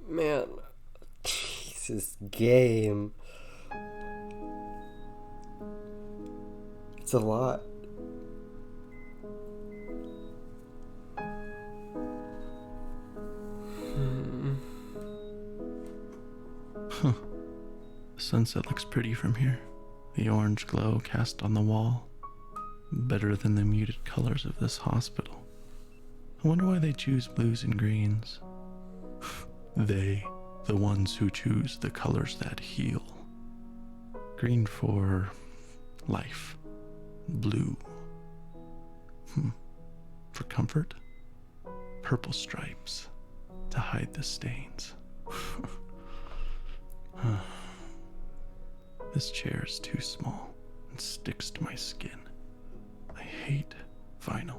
Man, Jesus, game. It's a lot. Huh. The sunset looks pretty from here. The orange glow cast on the wall. Better than the muted colors of this hospital. I wonder why they choose blues and greens. They, the ones who choose the colors that heal. Green for life. Blue. For comfort. Purple stripes to hide the stains. This chair is too small and sticks to my skin. I hate vinyl.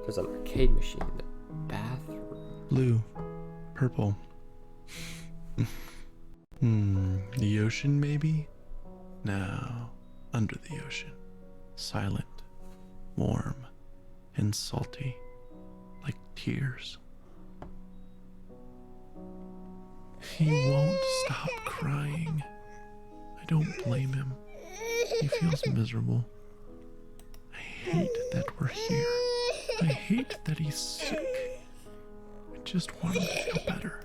There's an arcade machine in the bathroom. Blue. Purple. The ocean, maybe? No. Under the ocean. Silent. Warm. And salty. Like tears. He won't stop crying. I don't blame him. He feels miserable. I hate that we're here. I hate that he's sick. I just want him to feel better.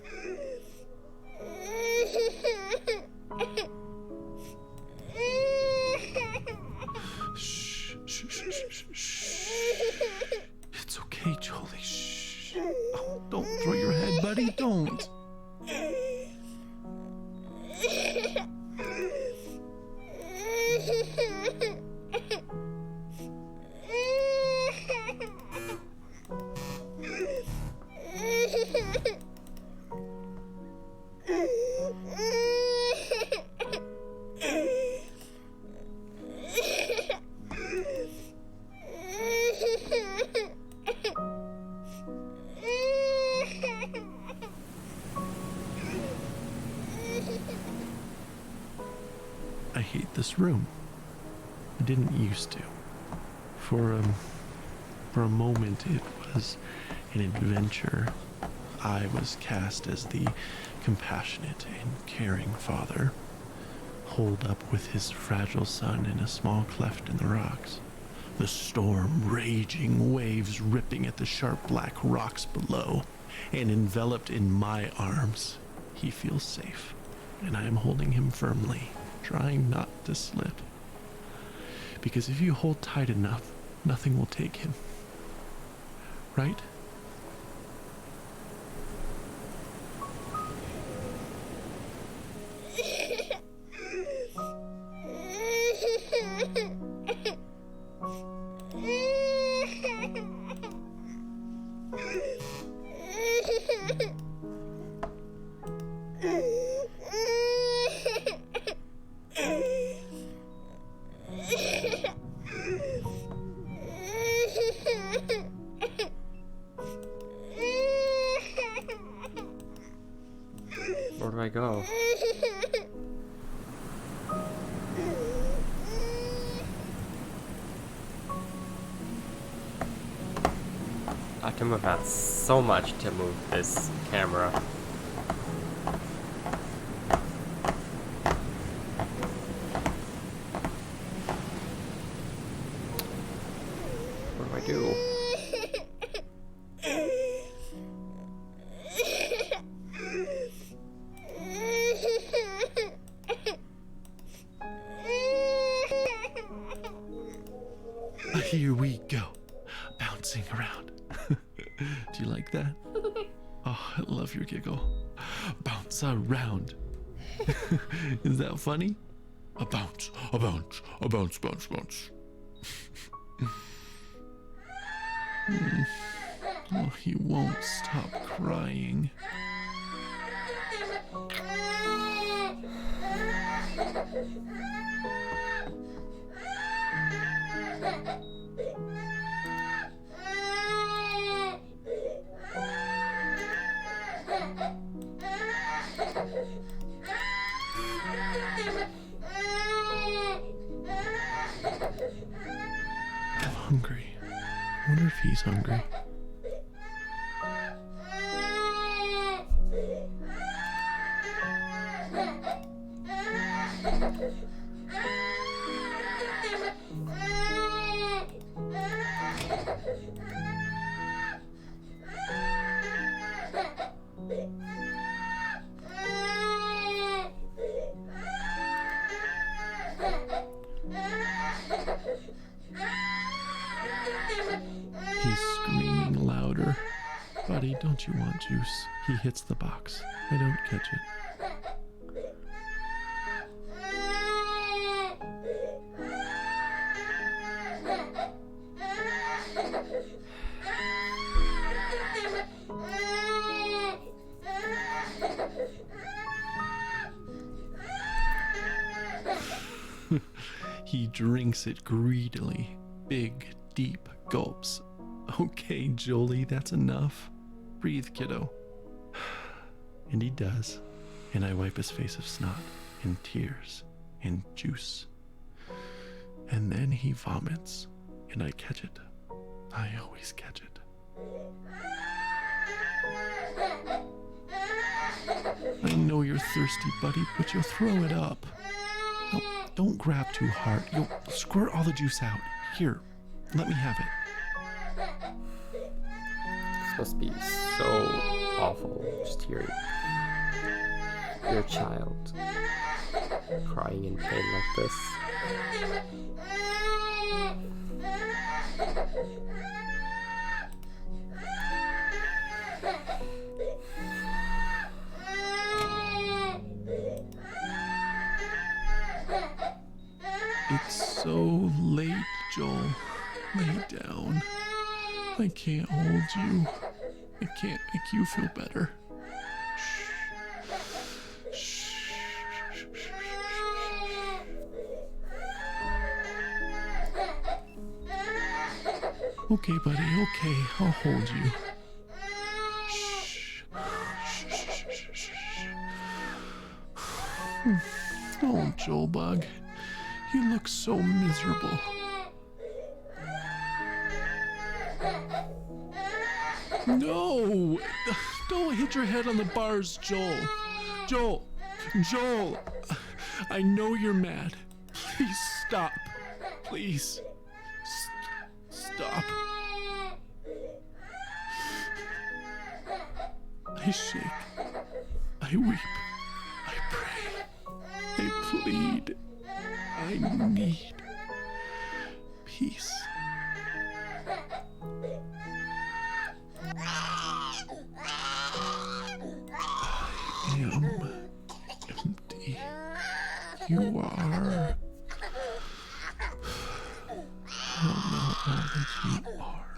Shh, shh, shh, shh, shh. It's okay, Jolie. Shh. Oh, don't throw your head, buddy. Don't. I hate this room. I didn't used to. For a moment it was an adventure. I was cast as the compassionate and caring father, holed up with his fragile son in a small cleft in the rocks. The storm raging, waves ripping at the sharp black rocks below, and enveloped in my arms, he feels safe, and I am holding him firmly, trying not to slip. Because if you hold tight enough, nothing will take him. Right? Where do I go? I have to move out so much to move this camera. What do I do? Here we go, bouncing around. Do you like that? Oh, I love your giggle. Bounce around. Is that funny? A bounce, a bounce, a bounce, bounce, bounce. Oh, he won't stop crying. I'm hungry. I wonder if he's hungry. He's screaming louder. Buddy, don't you want juice? He hits the box. I don't catch it. He drinks it greedily. Big, deep gulps. Okay, Jolie, that's enough. Breathe, kiddo. And he does. And I wipe his face of snot and tears and juice. And then he vomits. And I catch it. I always catch it. I know you're thirsty, buddy, but you'll throw it up. No, don't grab too hard. You'll squirt all the juice out. Here, let me have it. This must be so awful, just hearing your child crying in pain like this. It's so late, Joel. Lay down. I can't hold you. I can't make you feel better. Okay, buddy, okay, I'll hold you. Oh, Joel Bug, you look so miserable. No! Don't hit your head on the bars, Joel. Joel! I know you're mad. Please stop. Please. Stop. I shake. I weep. I pray. I plead. I need peace. I am empty. You are. I don't know all that you are.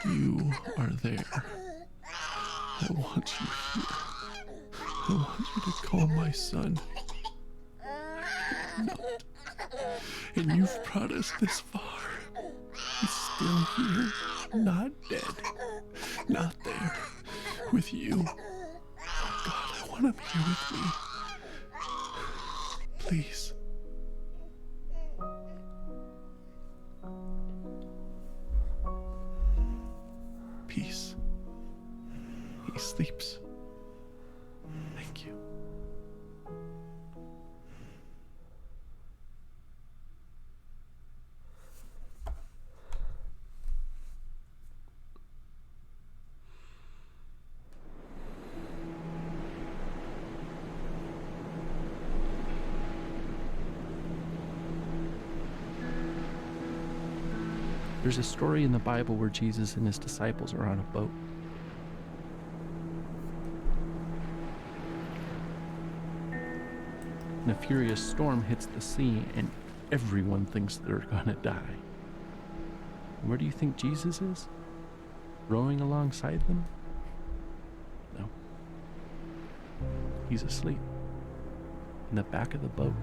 You are there. I want you here. I want you to call my son. I cannot. And you've brought us this far. He's still here, not dead, not there, with you. want to be here with me. Please. Peace. He sleeps. Thank you. There's a story in the Bible where Jesus and his disciples are on a boat. And a furious storm hits the sea, and everyone thinks they're gonna die. And where do you think Jesus is? Rowing alongside them? No. He's asleep in the back of the boat.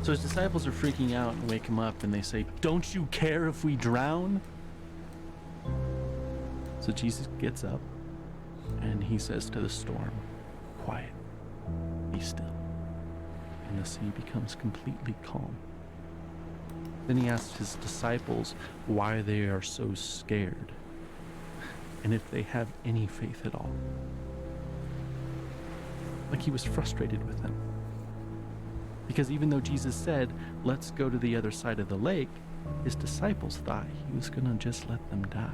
So his disciples are freaking out and wake him up, and they say, "Don't you care if we drown?" So Jesus gets up and he says to the storm, "Quiet, be still." And the sea becomes completely calm. Then he asks his disciples why they are so scared and if they have any faith at all. Like he was frustrated with them. Because even though Jesus said, "Let's go to the other side of the lake," his disciples thought he was going to just let them die.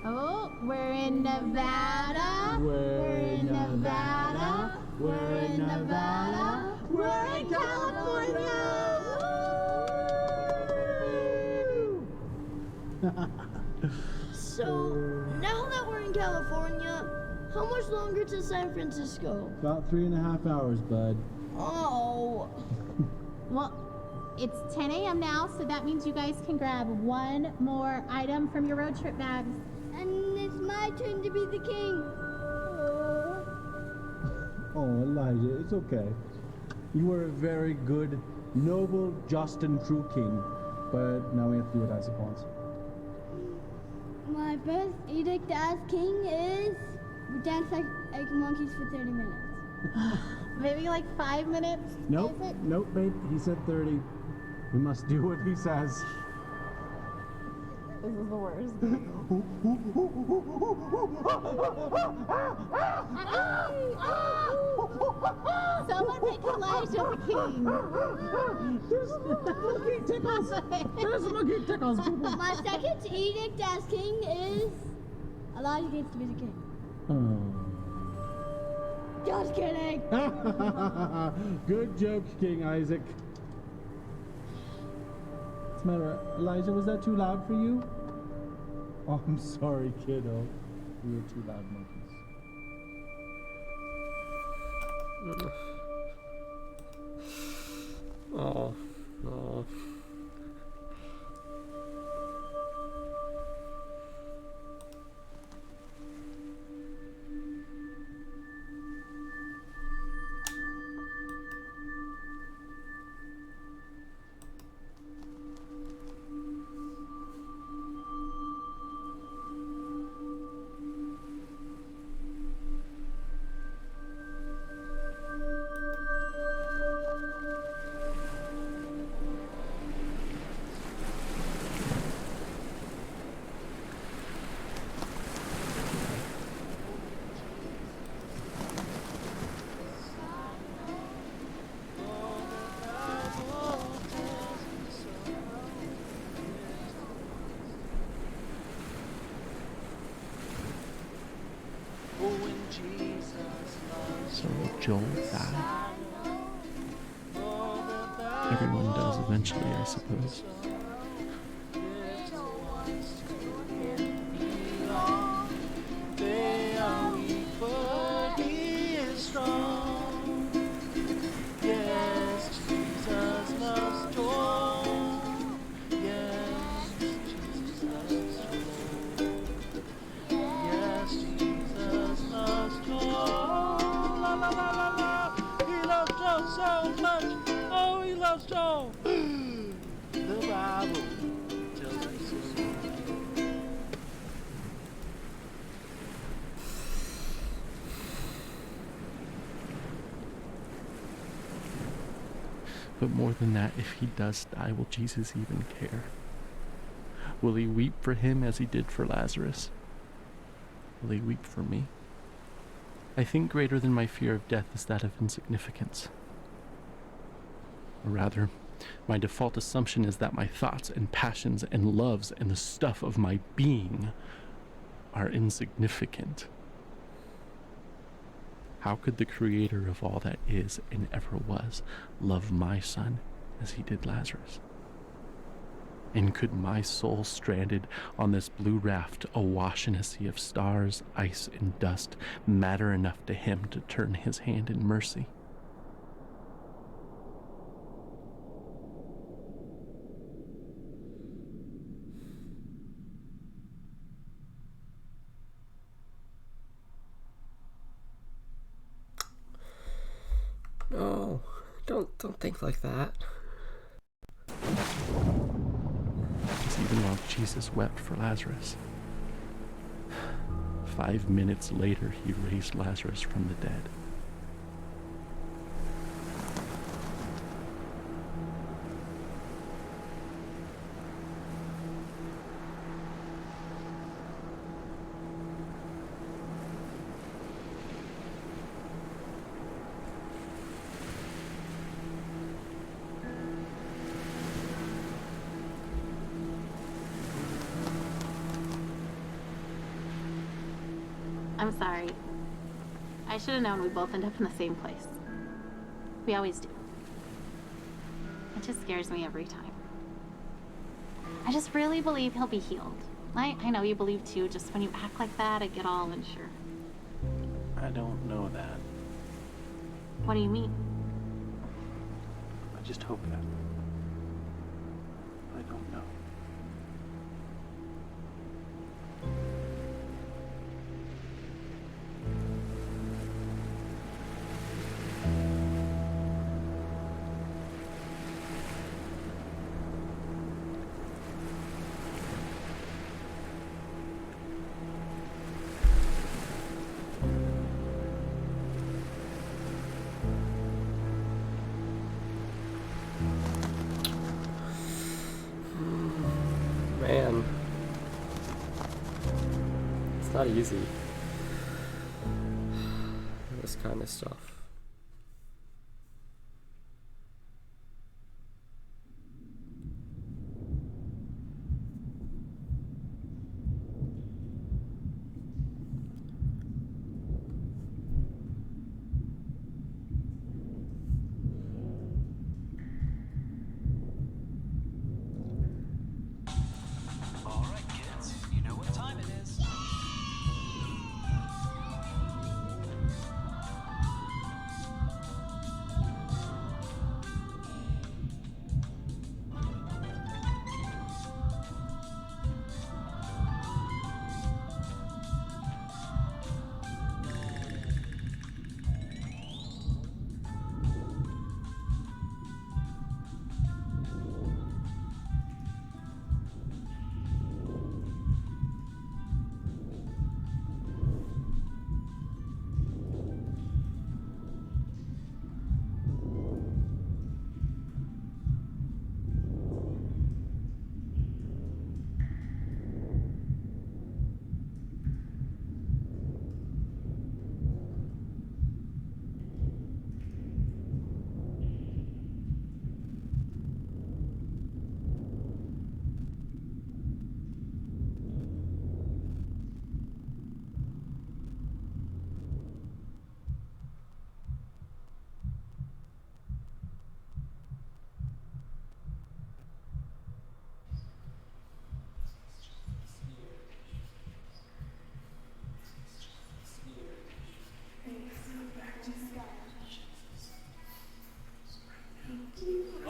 Oh, we're in Nevada. We're in Nevada. We're in Nevada. We're in California. So, now that we're in California, how much longer to San Francisco? About 3.5 hours, bud. Oh. Well, it's 10 a.m. now, so that means you guys can grab one more item from your road trip bags. And it's my turn to be the king. Oh, Elijah, it's okay. You were a very good, noble, just, and true king. But now we have to do it, I suppose. My first edict as king is we dance like monkeys for 30 minutes. Maybe like 5 minutes? Nope, nope, babe. He said 30. We must do what he says. This is the worst. Someone make Elijah the king. There's monkey tickles. There's monkey tickles. My second edict as king is Elijah gets to be the king. Just kidding. Good joke, King Isaac. What's the matter, Elijah? Was that too loud for you? Oh, I'm sorry, kiddo. We were too loud monkeys. Oh, no. So Joel died. Everyone does eventually, I suppose. But more than that, if he does die, will Jesus even care? Will he weep for him as he did for Lazarus? Will he weep for me? I think greater than my fear of death is that of insignificance. Or rather, my default assumption is that my thoughts and passions and loves and the stuff of my being are insignificant. How could the creator of all that is and ever was love my son as he did Lazarus? And could my soul stranded on this blue raft awash in a sea of stars, ice, and dust matter enough to him to turn his hand in mercy? No, don't think like that. Even while Jesus wept for Lazarus. 5 minutes later, he raised Lazarus from the dead. I'm sorry. I should have known we'd both end up in the same place. We always do. It just scares me every time. I just really believe he'll be healed. I know you believe too, just when you act like that, I get all unsure. I don't know that. What do you mean? I just hope that. I don't know. Man, it's not easy. This kind of stuff.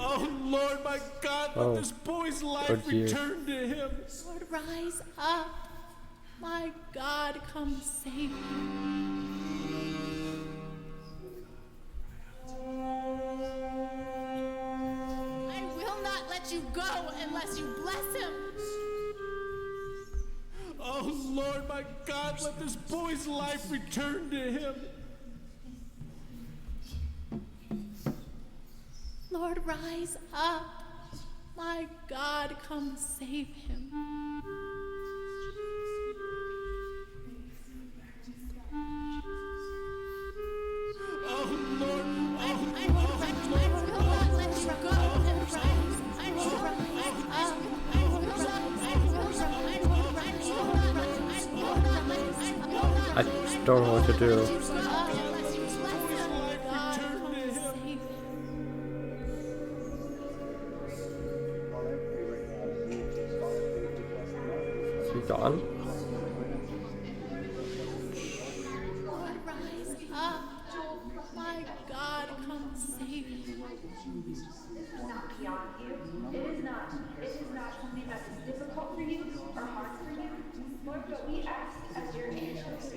Oh Lord, my God, let this boy's life return to him. Lord, rise up. My God, come save me. I will not let you go unless you bless him. Oh Lord, my God, let this boy's life return to him. Lord, rise up. My God, come save him. I don't know what to do. Is he gone? Lord, rise up. My God, come save him. It is not something that is difficult for you or hard for you, Lord, but we ask as your angels.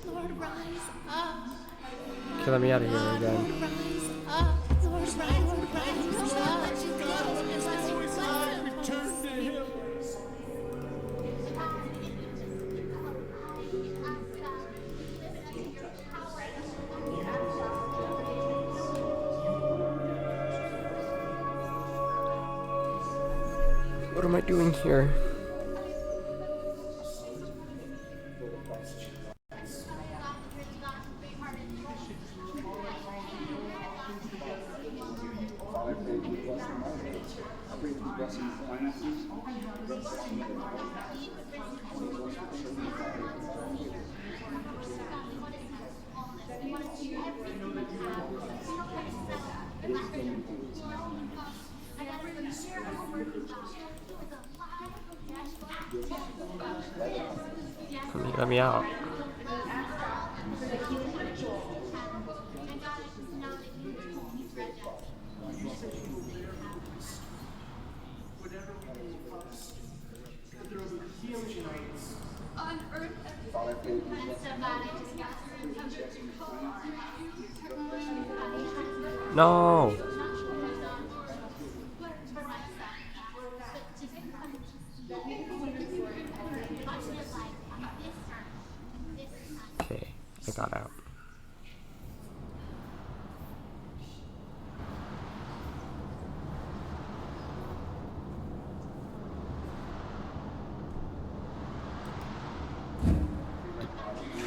Lord, rise up. Okay, let me out of here again. Lord, rise up. Lord, rise up. Return to him. What am I doing here? Let me out. No. Okay, I got out.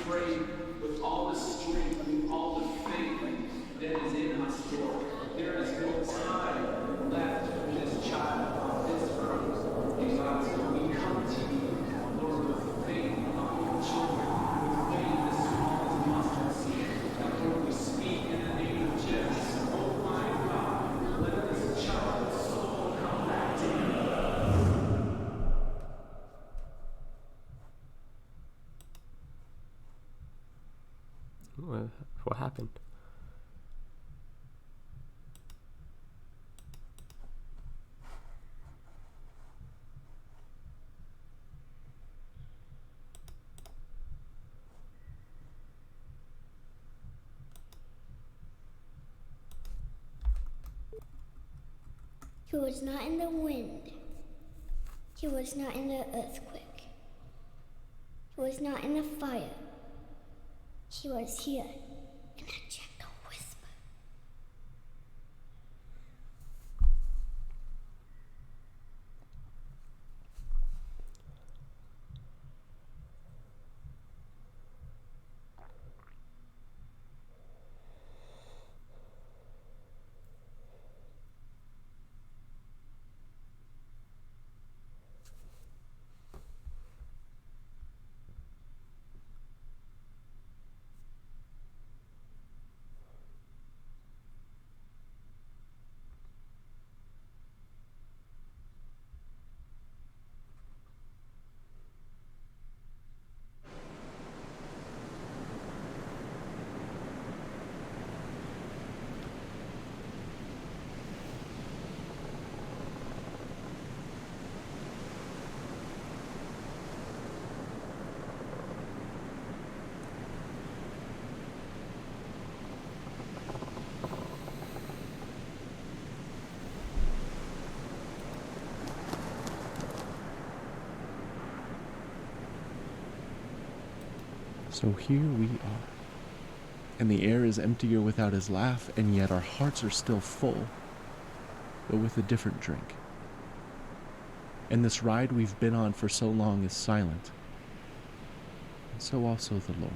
Pray with all the strength and all the faith that is in us, Lord. There is no time left for this child on this earth. And God, so we come to you, Lord, with faith of your children, with faith as small as mustard seed. And Lord, we speak in the name of Jesus. Oh my God, let this child's soul come back to you. What happened? He was not in the wind. He was not in the earthquake. He was not in the fire. He was here in a gentle whisper. So here we are. And the air is emptier without his laugh, and yet our hearts are still full, but with a different drink. And this ride we've been on for so long is silent, and so also the Lord.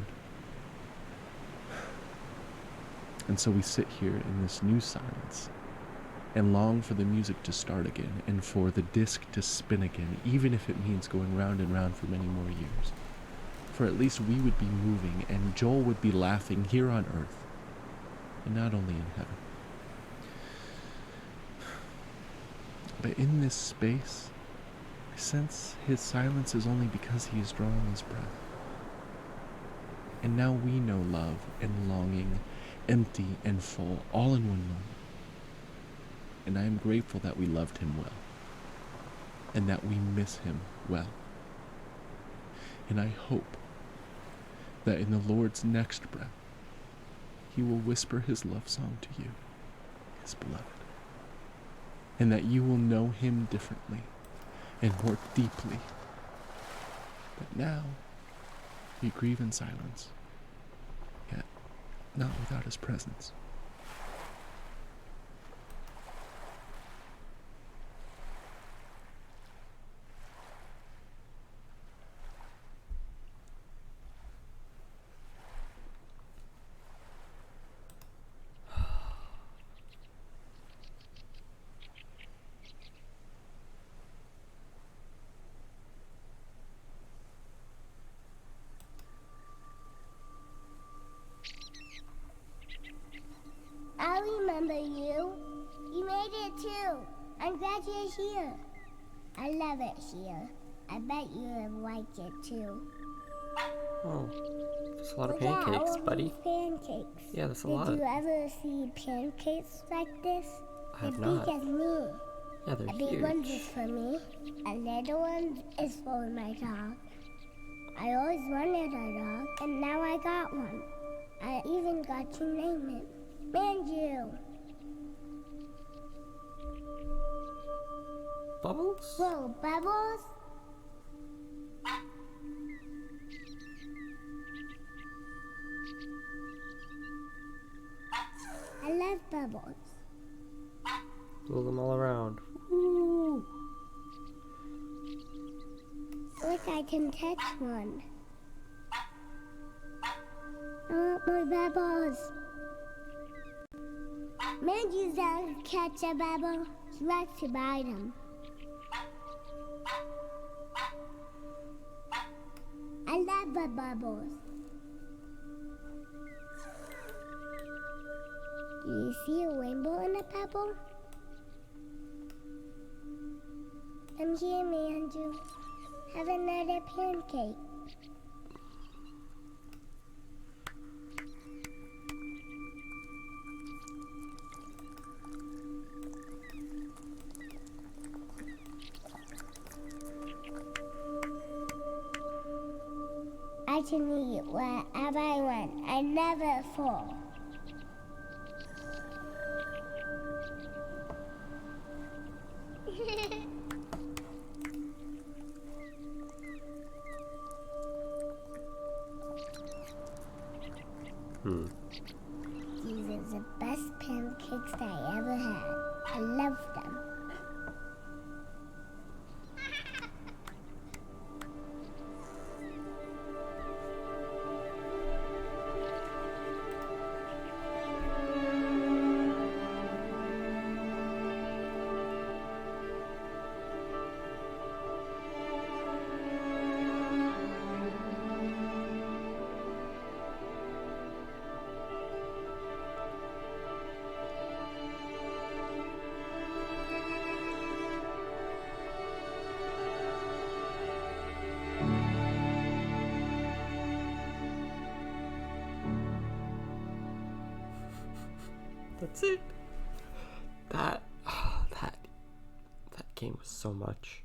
And so we sit here in this new silence, and long for the music to start again, and for the disc to spin again, even if it means going round and round for many more years. For at least we would be moving, and Joel would be laughing here on earth, and not only in heaven. But in this space, I sense his silence is only because he is drawing his breath. And now we know love and longing, empty and full, all in one moment. And I am grateful that we loved him well, and that we miss him well. And I hope that in the Lord's next breath, he will whisper his love song to you, his beloved, and that you will know him differently and more deeply. But now, we grieve in silence, yet not without his presence. I remember you. You made it too. I'm glad you're here. I love it here. I bet you have liked it too. Oh, there's a lot of Look at pancakes, all buddy. these pancakes. Yeah, that's a Did lot. you ever see pancakes like this? I have as not. big as me. Yeah, they're A big huge. one is for me. A little one is for my dog. I always wanted a dog, and now I got one. I even got to name it. Manju. Bubbles? Whoa, Bubbles? I love Bubbles. Blow them all around. Look, I can catch one. I want more Bubbles. Manju's down to catch a bubble. He likes to bite them. I love the bubbles. Do you see a rainbow in a pebble? Come here, Manju. Have another pancake. I can eat whatever I want. I never fall. These are the best pancakes that I ever had. I love them. That's it. That game was so much.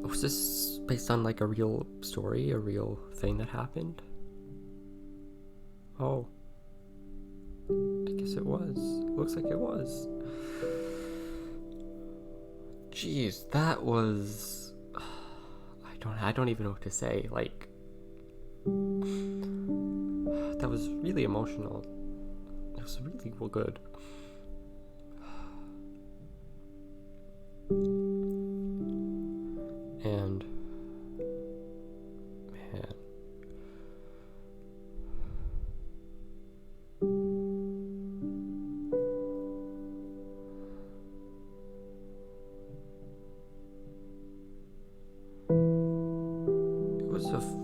Was this based on like a real story, a real thing that happened? Oh, I guess it was. Looks like it was. Jeez, that was. I I don't even know what to say. Like, that was really emotional. It was really well good. And man,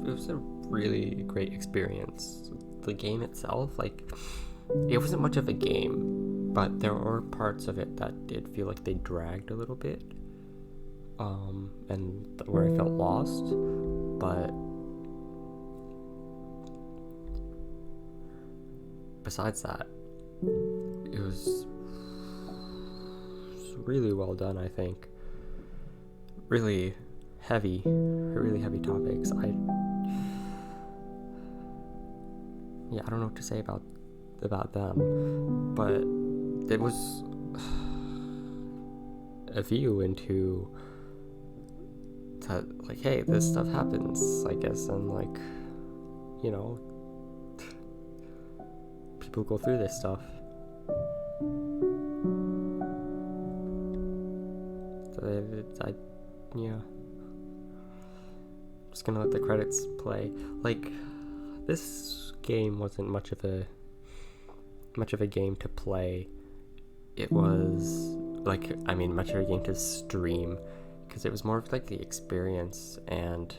it was a really great experience. The game itself, like, it wasn't much of a game, but there were parts of it that did feel like they dragged a little bit, and where I felt lost. But besides that, it was really well done, I think. Really heavy topics. I don't know what to say about them, but it was a view into that, like, hey, this stuff happens, I guess, and, like, you know, people go through this stuff. So yeah. Just gonna let the credits play. Like, this game wasn't much of a game to play. It was like, I mean, much of a game to stream, because it was more of like the experience. And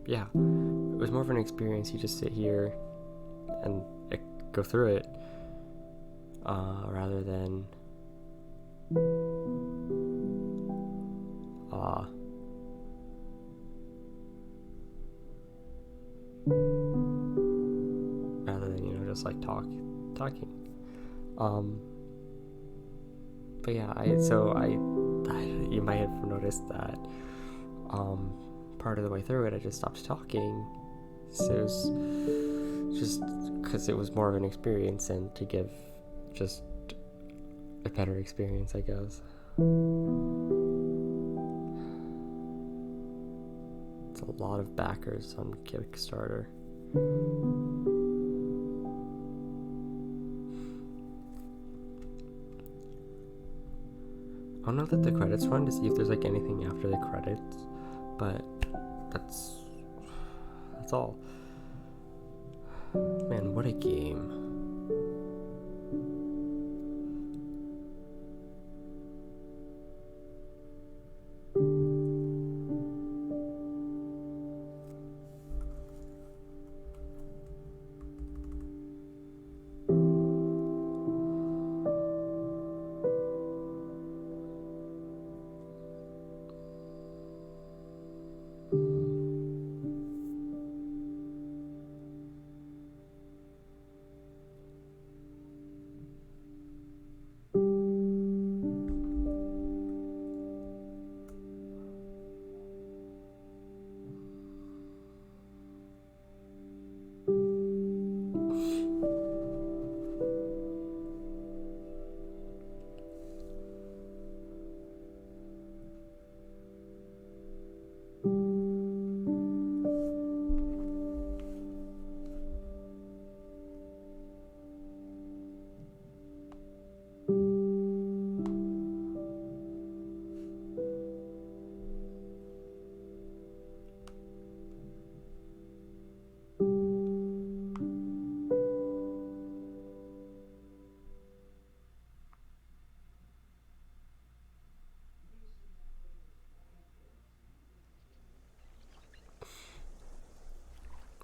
yeah, it was more of an experience. You just sit here and go through it, rather than just like talking. But yeah, you might have noticed that part of the way through it I just stopped talking. So it was just because it was more of an experience, and to give just a better experience, I guess. It's a lot of backers on Kickstarter. I'll not let the credits run to see if there's like anything after the credits, but that's all. Man, what a game.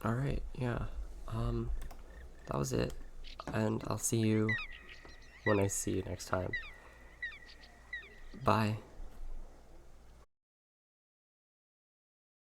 Alright, yeah. That was it. And I'll see you when I see you next time. Bye.